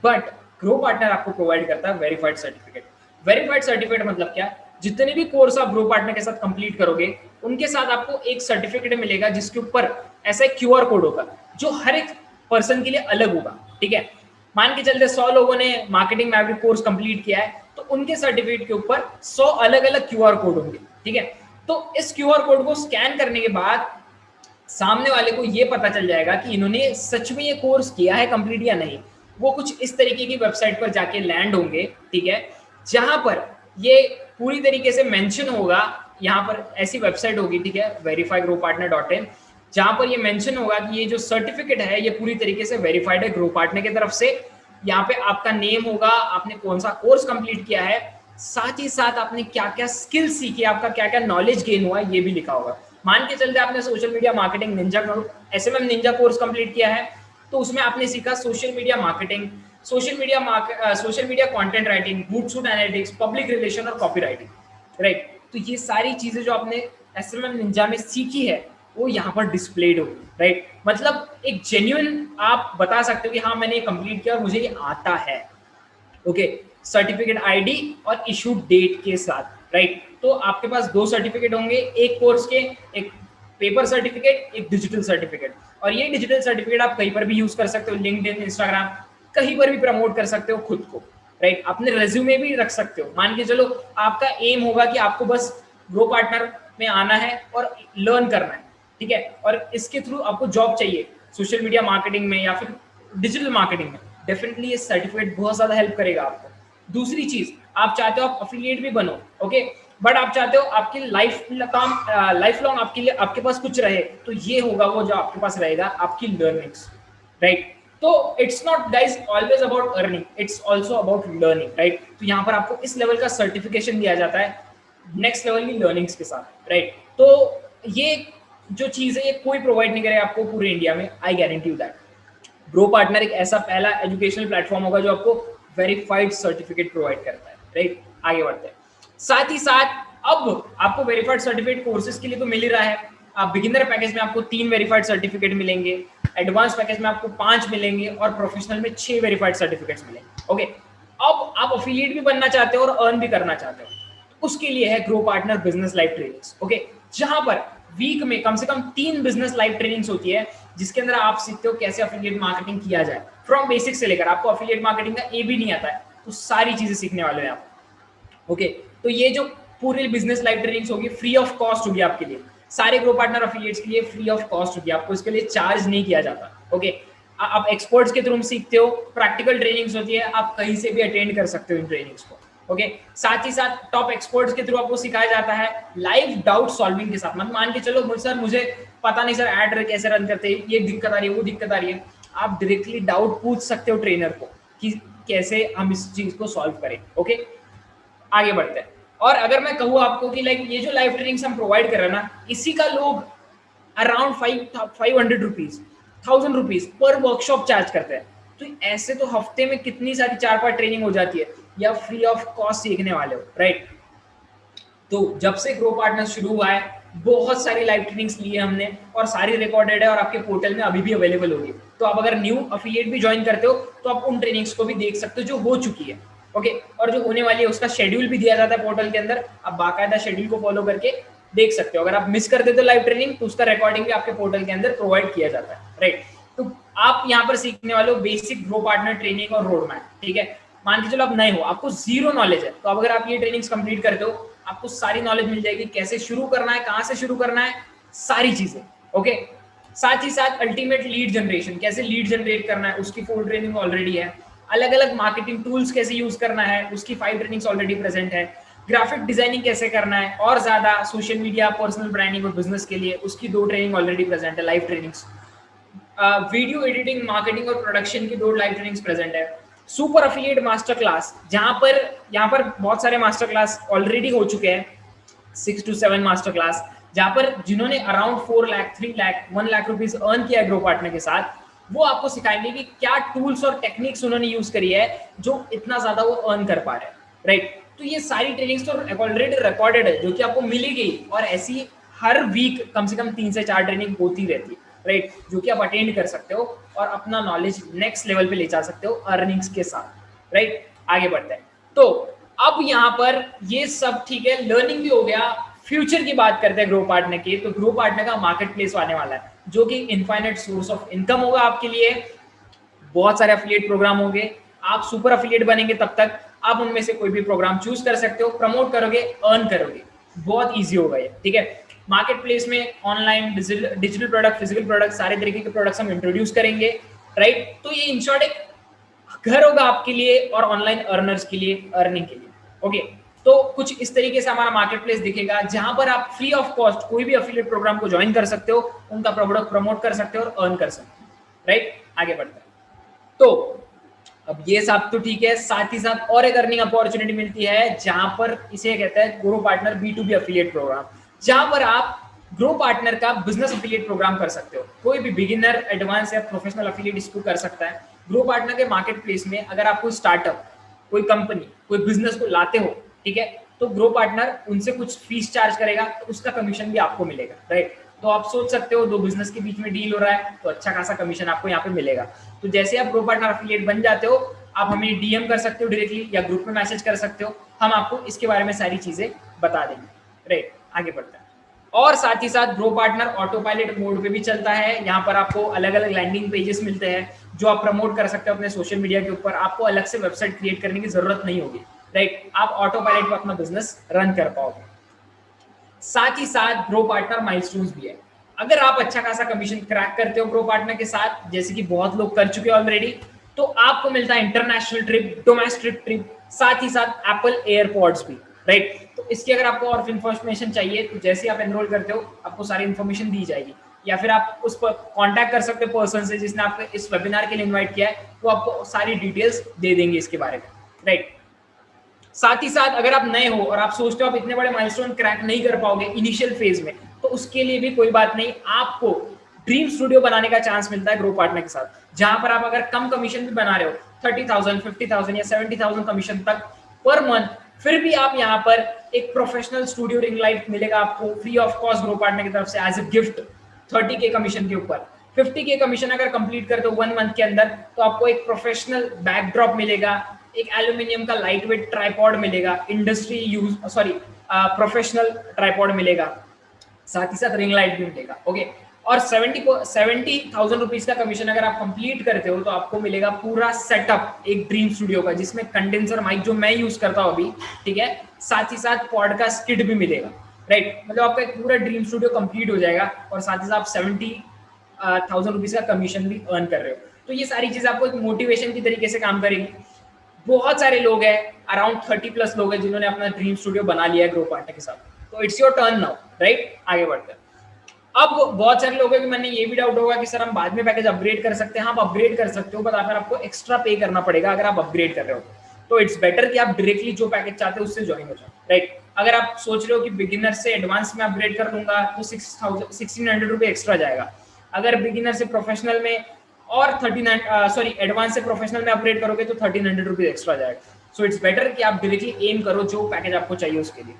[SPEAKER 1] बट ग्रो पार्टनर आपको प्रोवाइड करता है वेरीफाइड सर्टिफिकेट। वेरीफाइड सर्टिफिकेट मतलब क्या? जितने भी कोर्स आप ग्रो पार्टनर के साथ कंप्लीट करोगे, उनके साथ आपको एक सर्टिफिकेट मिलेगा जिसके ऊपर ऐसा एक क्यूआर कोड होगा जो हर एक पर्सन के लिए अलग होगा, ठीक है। मान के चलते 100 लोगों ने मार्केटिंग मैवरिक कोर्स कंप्लीट किया है, तो उनके सर्टिफिकेट के ऊपर 100 अलग अलग क्यूआर कोड होंगे, ठीक है। तो इस क्यूआर कोड को स्कैन करने के बाद सामने वाले को ये पता चल जाएगा कि इन्होंने सच में ये कोर्स किया है कंप्लीट या नहीं। वो कुछ इस तरीके की वेबसाइट पर जाके लैंड होंगे, ठीक है, जहां पर ये पूरी तरीके से मेंशन होगा। यहाँ पर ऐसी वेबसाइट होगी, ठीक है, verifygrowpartner.in, जहां पर ये मेंशन होगा कि ये जो सर्टिफिकेट है ये पूरी तरीके से वेरीफाइड है ग्रो पार्टनर की तरफ से। यहाँ पे आपका नेम होगा, आपने कौन सा कोर्स कंप्लीट किया है, साथ ही साथ आपने क्या क्या स्किल सीखी, आपका क्या क्या नॉलेज गेन हुआ है, ये भी लिखा होगा। मान के चलते आपने social media marketing ninja SMM ninja course complete किया है, तो उसमें आपने सीखा social media marketing, social media content writing, Hootsuite analytics, public relation और कॉपी राइटिंग, राइट। तो ये सारी चीजें जो आपने SMM निंजा में सीखी है वो यहाँ पर डिस्प्लेड होगी, राइट। मतलब एक जेन्युइन आप बता सकते हो कि हाँ मैंने ये कंप्लीट किया और मुझे ये आता है, ओके, सर्टिफिकेट आईडी और इशू डेट के साथ, राइट। तो आपके पास 2 सर्टिफिकेट होंगे, एक कोर्स के, एक पेपर सर्टिफिकेट, एक डिजिटल सर्टिफिकेट। और ये डिजिटल सर्टिफिकेट आप कहीं पर भी यूज कर सकते हो, लिंक्डइन, इंस्टाग्राम, कहीं पर भी प्रमोट कर सकते हो खुद को, राइट। अपने रेज्यूमे भी रख सकते हो। मान के चलो आपका एम होगा कि आपको बस ग्रो पार्टनर में आना है और लर्न करना है, ठीक है, और इसके थ्रू आपको जॉब चाहिए सोशल मीडिया मार्केटिंग में या फिर डिजिटल मार्केटिंग में, डेफिनेटली ये सर्टिफिकेट बहुत ज्यादा हेल्प करेगा आपको। दूसरी चीज, आप चाहते हो आप अफिलिएट भी बनो, ओके, बट आप चाहते हो आपकी लाइफ लॉन्ग आपके लिए आपके पास कुछ रहे, तो ये होगा वो जो आपके पास रहेगा, आपकी लर्निंग्स, राइट। तो it's not guys always about earning, it's also about learning, right. तो यहाँ पर आपको इस लेवल का सर्टिफिकेशन दिया जाता है नेक्स्ट लेवल की लर्निंग्स के साथ, राइट। तो ये जो चीज है ये कोई प्रोवाइड नहीं करेगा आपको पूरे इंडिया में, I guarantee you that. Grow partner एक ऐसा पहला एजुकेशनल प्लेटफॉर्म होगा जो आपको वेरीफाइड सर्टिफिकेट प्रोवाइड करता है, राइट। आगे बढ़ते हैं। साथ ही साथ अब आपको वेरीफाइड सर्टिफिकेट कोर्सेज के लिए तो मिल ही रहा है। आप बिगिनर पैकेज में आपको 3 वेरीफाइड सर्टिफिकेट मिलेंगे, एडवांस पैकेज में आपको 5 मिलेंगे और प्रोफेशनल में 6 वेरीफाइड सर्टिफिकेट्स मिलेंगे, ओके। अब आप अफिलिएट भी बनना चाहते हो और अर्न भी करना चाहते हो, तो उसके लिए है grow partner business live trainings, okay, जहां पर वीक में कम से कम 3 बिजनेस लाइव ट्रेनिंग्स होती है, जिसके अंदर आप सीखते हो कैसे अफिलिएट मार्केटिंग किया जाए फ्रॉम बेसिक से लेकर। आपको अफिलिएट मार्केटिंग का ए भी नहीं आता है, तो सारी चीजें सीखने वाले हैं आप, ओके। तो ये जो पूरी बिजनेस लाइव ट्रेनिंग्स होगी फ्री ऑफ कॉस्ट होगी आपके लिए, सारे ग्रो पार्टनर अफिलिएट्स के लिए फ्री ऑफ कॉस्ट होगी, आपको इसके लिए चार्ज नहीं किया जाता, ओके। आप एक्सपर्ट्स के थ्रू सीखते हो, प्रैक्टिकल ट्रेनिंग्स होती है, आप कहीं से भी अटेंड कर सकते हो इन ट्रेनिंग्स को, ओके। साथ ही साथ टॉप एक्सपर्ट्स के थ्रू आपको सिखाया जाता है लाइव डाउट सॉल्विंग के साथ। मतलब मान के चलो सर मुझे पता नहीं सर एड कैसे रन करते हैं, ये दिक्कत आ रही है, वो दिक्कत आ रही है, आप डायरेक्टली डाउट पूछ सकते हो ट्रेनर को कि कैसे हम इस चीज को सॉल्व करें, ओके। आगे बढ़ते हैं। और अगर मैं कहूँ आपको कि लाइक ये जो लाइव ट्रेनिंग्स हम प्रोवाइड कर रहे हैं ना, इसी का लोग अराउंड 500 रुपीज 1000 रुपीज पर वर्कशॉप चार्ज करते हैं। तो ऐसे तो हफ्ते में कितनी सारी 4-5 ट्रेनिंग हो जाती है, या फ्री ऑफ कॉस्ट सीखने वाले हो, राइट। तो जब से ग्रो पार्टनर शुरू हुआ है बहुत सारी लाइव ट्रेनिंग्स ली है हमने और सारी रिकॉर्डेड है और आपके पोर्टल में अभी भी अवेलेबल होगी। तो आप अगर न्यू अफिलिएट भी ज्वाइन करते हो तो आप उन ट्रेनिंग्स को भी देख सकते हो जो हो चुकी है, ओके। और जो होने वाली है उसका शेड्यूल भी दिया जाता है पोर्टल के अंदर, आप बाकायदा शेड्यूल को फॉलो करके देख सकते हो। अगर आप मिस कर देते हो लाइव ट्रेनिंग तो उसका रिकॉर्डिंग भी आपके पोर्टल के अंदर प्रोवाइड किया जाता है, राइट। तो आप यहाँ पर सीखने वाले हो बेसिक ग्रो पार्टनर ट्रेनिंग और रोड मैप, ठीक है। मान के चलो आप नए हो, आपको जीरो नॉलेज है, तो अब अगर आप ये ट्रेनिंग्स कंप्लीट करते हो आपको सारी नॉलेज मिल जाएगी, कैसे शुरू करना है, कहाँ से शुरू करना है, सारी चीजें, ओके। साथ ही साथ अल्टीमेट लीड जनरेशन, कैसे लीड जनरेट करना है, उसकी फुल ट्रेनिंग ऑलरेडी है। अलग अलग मार्केटिंग टूल्स कैसे यूज करना है, उसकी 5 ट्रेनिंग्स ऑलरेडी प्रेजेंट है। ग्राफिक डिजाइनिंग कैसे करना है और ज्यादा, सोशल मीडिया, पर्सनल ब्रांडिंग और बिजनेस के लिए उसकी 2 ट्रेनिंग ऑलरेडी प्रेजेंट है, live trainings. Video editing, marketing और प्रोडक्शन की 2 लाइव ट्रेनिंग्स प्रेजेंट है। सुपर अफिलिएट मास्टर क्लास, यहाँ पर बहुत सारे मास्टर क्लास ऑलरेडी हो चुके हैं, 6 to 7 मास्टर क्लास, जहाँ पर जिन्होंने around 4 lakh 3 lakh 1 lakh rupees earn किया है ग्रो पार्टनर के साथ, वो आपको सिखाएंगे कि क्या टूल्स और टेक्निक्स उन्होंने यूज करी है जो इतना ज्यादा वो अर्न कर पा रहे हैं, राइट। तो ये सारी ट्रेनिंग्स तो ऑलरेडी रिकॉर्डेड है जो कि आपको मिलेगी, और ऐसी हर वीक कम से कम 3 से 4 ट्रेनिंग होती रहती है, राइट, जो कि आप अटेंड कर सकते हो और अपना नॉलेज नेक्स्ट लेवल पे ले जा सकते हो अर्निंग्स के साथ, राइट। आगे बढ़ते हैं। तो अब यहाँ पर ये सब ठीक है, लर्निंग भी हो गया, फ्यूचर की बात करते हैं ग्रो पार्टनर की। तो ग्रो पार्टनर का मार्केट प्लेस आने वाला है जो कि इनफाइनाइट सोर्स ऑफ इनकम होगा आपके लिए। बहुत सारे अफिलिएट प्रोग्राम होंगे, आप सुपर अफिलिएट बनेंगे तब तक आप उनमें से कोई भी प्रोग्राम चूज कर सकते हो, प्रमोट करोगे, अर्न करोगे, बहुत ईजी होगा ये, ठीक है। मार्केट प्लेस में online digital product, physical product, सारे तरीके के प्रोडक्ट्स हम इंट्रोड्यूस करेंगे, राइट। तो ये इन शॉर्ट एक घर होगा आपके लिए और ऑनलाइन अर्नर्स के लिए, अर्निंग के लिए, ओके। तो कुछ इस तरीके से हमारा मार्केट प्लेस दिखेगा जहां पर आप फ्री ऑफ कॉस्ट कोई भी अफिलिएट प्रोग्राम को ज्वाइन कर सकते हो, उनका प्रोडक्ट प्रमोट कर सकते हो और अर्न कर सकते हो, राइट। आगे बढ़ते हैं। तो अब ये सब तो ठीक है, साथ ही साथ और एक अर्निंग अपॉर्चुनिटी मिलती है जहां पर इसे कहते हैं Grow partner B2B affiliate programme, जहां पर आप ग्रो पार्टनर का बिजनेस अफिलिएट प्रोग्राम कर सकते हो। कोई भी बिगिनर, एडवांस या प्रोफेशनल अफिलिएट इसको कर सकता है। ग्रो पार्टनर के मार्केट प्लेस में अगर आप कोई स्टार्टअप, कोई कंपनी, कोई बिजनेस को लाते हो, ठीक है, तो ग्रो पार्टनर उनसे कुछ फीस चार्ज करेगा, तो उसका कमीशन भी आपको मिलेगा, राइट। तो आप सोच सकते हो दो बिजनेस के बीच में डील हो रहा है तो अच्छा खासा कमीशन आपको यहाँ पे मिलेगा। तो जैसे आप ग्रो पार्टनर अफिलिएट बन जाते हो, आप हमें डीएम कर सकते हो डायरेक्टली या ग्रुप में मैसेज कर सकते हो, हम आपको इसके बारे में सारी चीजें बता देंगे, राइट। आगे बढ़ते हैं। और साथ ही साथ grow partner auto pilot mode पे भी चलता है। यहाँ पर आपको अलग अलग लैंडिंग पेजेस मिलते हैं जो आप प्रमोट कर सकते हो अपने सोशल मीडिया के ऊपर। आपको अलग से वेबसाइट क्रिएट करने की जरूरत नहीं होगी, राइट। आप ऑटो पायलट पे अपना बिजनेस रन कर पाओगे। साथ ही साथ ग्रो पार्टनर माइलस्टोन्स भी है। अगर आप अच्छा खासा कमीशन क्रैक करते हो ग्रो पार्टनर के साथ, जैसे कि बहुत लोग कर चुके हैं ऑलरेडी, तो आपको मिलता है इंटरनेशनल ट्रिप, डोमेस्टिक ट्रिप, साथ ही साथ एप्पल एयरपॉड्स भी, राइट। तो इसकी अगर आपको और इन्फॉर्मेशन चाहिए तो जैसे आप एनरोल करते हो आपको सारी इन्फॉर्मेशन दी जाएगी, या फिर आप उस पर कॉन्टैक्ट कर सकते हो पर्सन से जिसने आपको इस वेबिनार के लिए इन्वाइट किया है, वो आपको सारी डिटेल्स दे देंगे इसके बारे में, राइट। साथ ही साथ अगर आप नए हो और आप सोचते हो आप इतने बड़े माइलस्टोन क्रैक नहीं कर पाओगे इनिशियल फेज में, तो उसके लिए भी कोई बात नहीं, आपको ड्रीम स्टूडियो बनाने का चांस मिलता है ग्रो पार्टनर के साथ, जहां पर आप अगर कम कमीशन भी बना रहे हो 30,000, 50,000 या 70,000 कमीशन तक पर मंथ, फिर भी आप यहाँ पर एक प्रोफेशनल स्टूडियो रिंग लाइट मिलेगा आपको free of cost grow partner की तरफ से as a gift 30K commission के ऊपर। 50K कमीशन अगर कंप्लीट करते हो 1 मंथ के अंदर तो आपको एक प्रोफेशनल बैकड्रॉप मिलेगा, एक एल्यूमिनियम का लाइट वेट ट्राइपॉड मिलेगा, इंडस्ट्री यूज प्रोफेशनल ट्राइपॉड मिलेगा, साथ ही साथ रिंग लाइट भी मिलेगा, ओके। और 70,000 रुपीज का कमीशन अगर आप कंप्लीट करते हो तो आपको मिलेगा पूरा सेटअप एक ड्रीम स्टूडियो का, जिसमें कंडेंसर माइक जो मैं यूज करता हूँ अभी, ठीक है, साथ ही साथ पॉडकास्ट किट भी मिलेगा, राइट। मतलब आपका एक पूरा ड्रीम स्टूडियो कंप्लीट हो जाएगा और साथ ही साथ आप 70,000 रुपीज का कमीशन भी अर्न कर रहे हो। तो ये सारी चीज आपको एक मोटिवेशन की तरीके से काम करेगी। बहुत सारे लोग हैं, अराउंड 30+ लोग हैं जिन्होंने अपना ड्रीम स्टूडियो बना लिया है ग्रो पार्टनर के साथ। तो it's your turn now, right. आगे बढ़ते हैं। अब बहुत सारे लोगों के मन में ये भी डाउट होगा कि सर हम बाद में पैकेज अपग्रेड कर सकते हैं। हाँ, आप अपग्रेड कर सकते हो, बट अगर आपको एक्स्ट्रा पे करना पड़ेगा अगर आप अपग्रेड कर रहे हो। तो इट्स बेटर कि आप डायरेक्टली जो पैकेज चाहते हो उससे ज्वाइन हो जाओ, राइट। अगर आप सोच रहे हो कि बिगिनर से एडवांस में अपग्रेड कर लूंगा तो 1600 रुपये एक्स्ट्रा जाएगा। अगर बिगिनर से प्रोफेशनल में और एडवांस से प्रोफेशनल में अपग्रेड करोगे तो 1300 रुपीज एक्स्ट्रा जाएगा। सो इट्स बेटर कि आप डायरेक्टली एम करो जो पैकेज आपको चाहिए उसके लिए,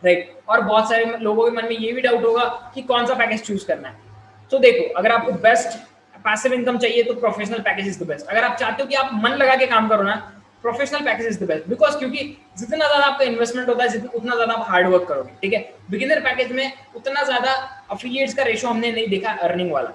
[SPEAKER 1] राइट। और बहुत सारे लोगों के मन में ये भी डाउट होगा कि कौन सा पैकेज चूज करना है। तो देखो, अगर आपको बेस्ट पैसिव इनकम चाहिए तो professional package is the best. अगर आप चाहते हो कि आप मन लगा के काम करो ना, professional package is the best, because क्योंकि जितना ज्यादा आपका इन्वेस्टमेंट होता है उतना ज्यादा आप हार्ड वर्क करोगे, ठीक है। बिगिनर पैकेज में उतना ज्यादा अफिलिएट्स का रेशो हमने नहीं देखा अर्निंग वाला,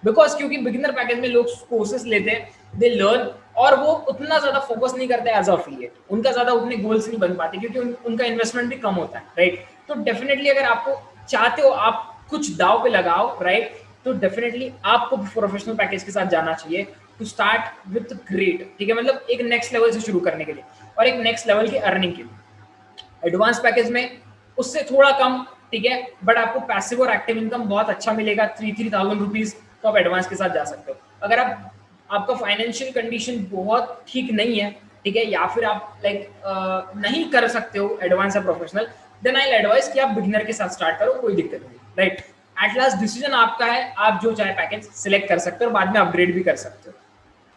[SPEAKER 1] बिकॉज क्योंकि बिगिनर पैकेज में लोग कोर्सेस लेते हैं, दे लर्न, और वो उतना ज्यादा फोकस नहीं करते एज अफिलिएट, उनका ज्यादा उतने गोल्स नहीं बन पाते क्योंकि उनका इन्वेस्टमेंट भी कम होता है, राइट। तो डेफिनेटली अगर आपको चाहते हो आप कुछ दाव पे लगाओ, राइट, तो डेफिनेटली आपको प्रोफेशनल पैकेज के साथ जाना चाहिए टू स्टार्ट विथ ग्रेट, ठीक है। मतलब एक नेक्स्ट लेवल से शुरू करने के लिए और एक नेक्स्ट लेवल की अर्निंग के लिए। एडवांस पैकेज में उससे थोड़ा कम, ठीक है, बट आपको पैसिव और एक्टिव इनकम बहुत अच्छा मिलेगा, 3,000 रुपीज, तो आप एडवांस के साथ जा सकते हो। अगर आप आपका फाइनेंशियल कंडीशन बहुत ठीक नहीं है, ठीक है, या फिर आप नहीं कर सकते हो एडवांस या प्रोफेशनल, देन आई एडवाइस कि आप बिगिनर के साथ स्टार्ट करो, कोई दिक्कत नहीं, राइट। एट लास्ट डिसीजन आपका है, आप जो चाहे पैकेज सिलेक्ट कर सकते हो, बाद में अपग्रेड भी कर सकते हो,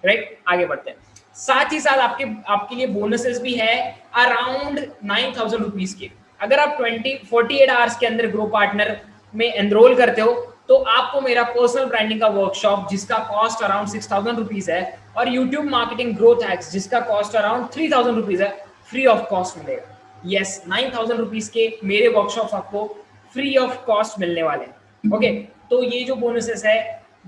[SPEAKER 1] राइट। आगे बढ़ते हैं। साथ ही साथ आपके लिए बोनसेस भी है अराउंड 9,000 रुपीज के। अगर आप 48 आवर्स के अंदर ग्रो पार्टनर में एनरोल करते हो तो आपको मेरा पर्सनल ब्रांडिंग का वर्कशॉप जिसका कॉस्ट अराउंड 6,000 रुपीज है और यूट्यूब मार्केटिंग ग्रोथ हैक्स जिसका कॉस्ट अराउंड 3,000 रुपीज है, फ्री ऑफ कॉस्ट मिलेगा। यस, 9,000 रुपीज के मेरे वर्कशॉप आपको फ्री ऑफ कॉस्ट मिलने वाले हैं। ओके, तो ये जो बोनसेस है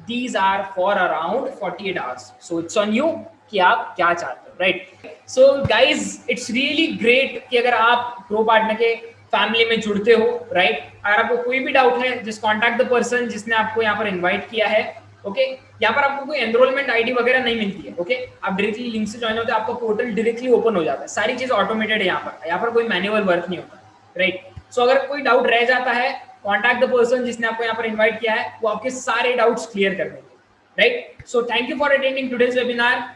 [SPEAKER 1] these are for around 48 hours, so it's on you कि आप क्या चाहते हो, right. So guys it's really great कि अगर आप ग्रो पार्टनर के फैमिली में जुड़ते हो, राइट। अगर आपको कोई भी डाउट है, जस्ट कॉन्टैक्ट द पर्सन जिसने आपको यहाँ पर इन्वाइट किया है, ओके। यहाँ पर आपको कोई एनरोलमेंट आईडी वगैरह नहीं मिलती है, ओके। आप डायरेक्टली लिंक से ज्वाइन होते हैं, आपका पोर्टल डायरेक्टली ओपन हो जाता है, सारी चीज ऑटोमेटेड है, यहाँ पर कोई मैनुअल वर्क नहीं होता, राइट। सो अगर कोई डाउट रह जाता है, कॉन्टैक्ट द पर्सन जिसने आपको यहाँ पर इन्वाइट किया है, वो आपके सारे डाउट्स क्लियर कर देंगे, right. So thank you for attending today's webinar.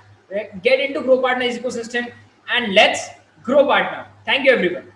[SPEAKER 1] Get into Grow Partner ecosystem and let's grow partner. Thank you everyone.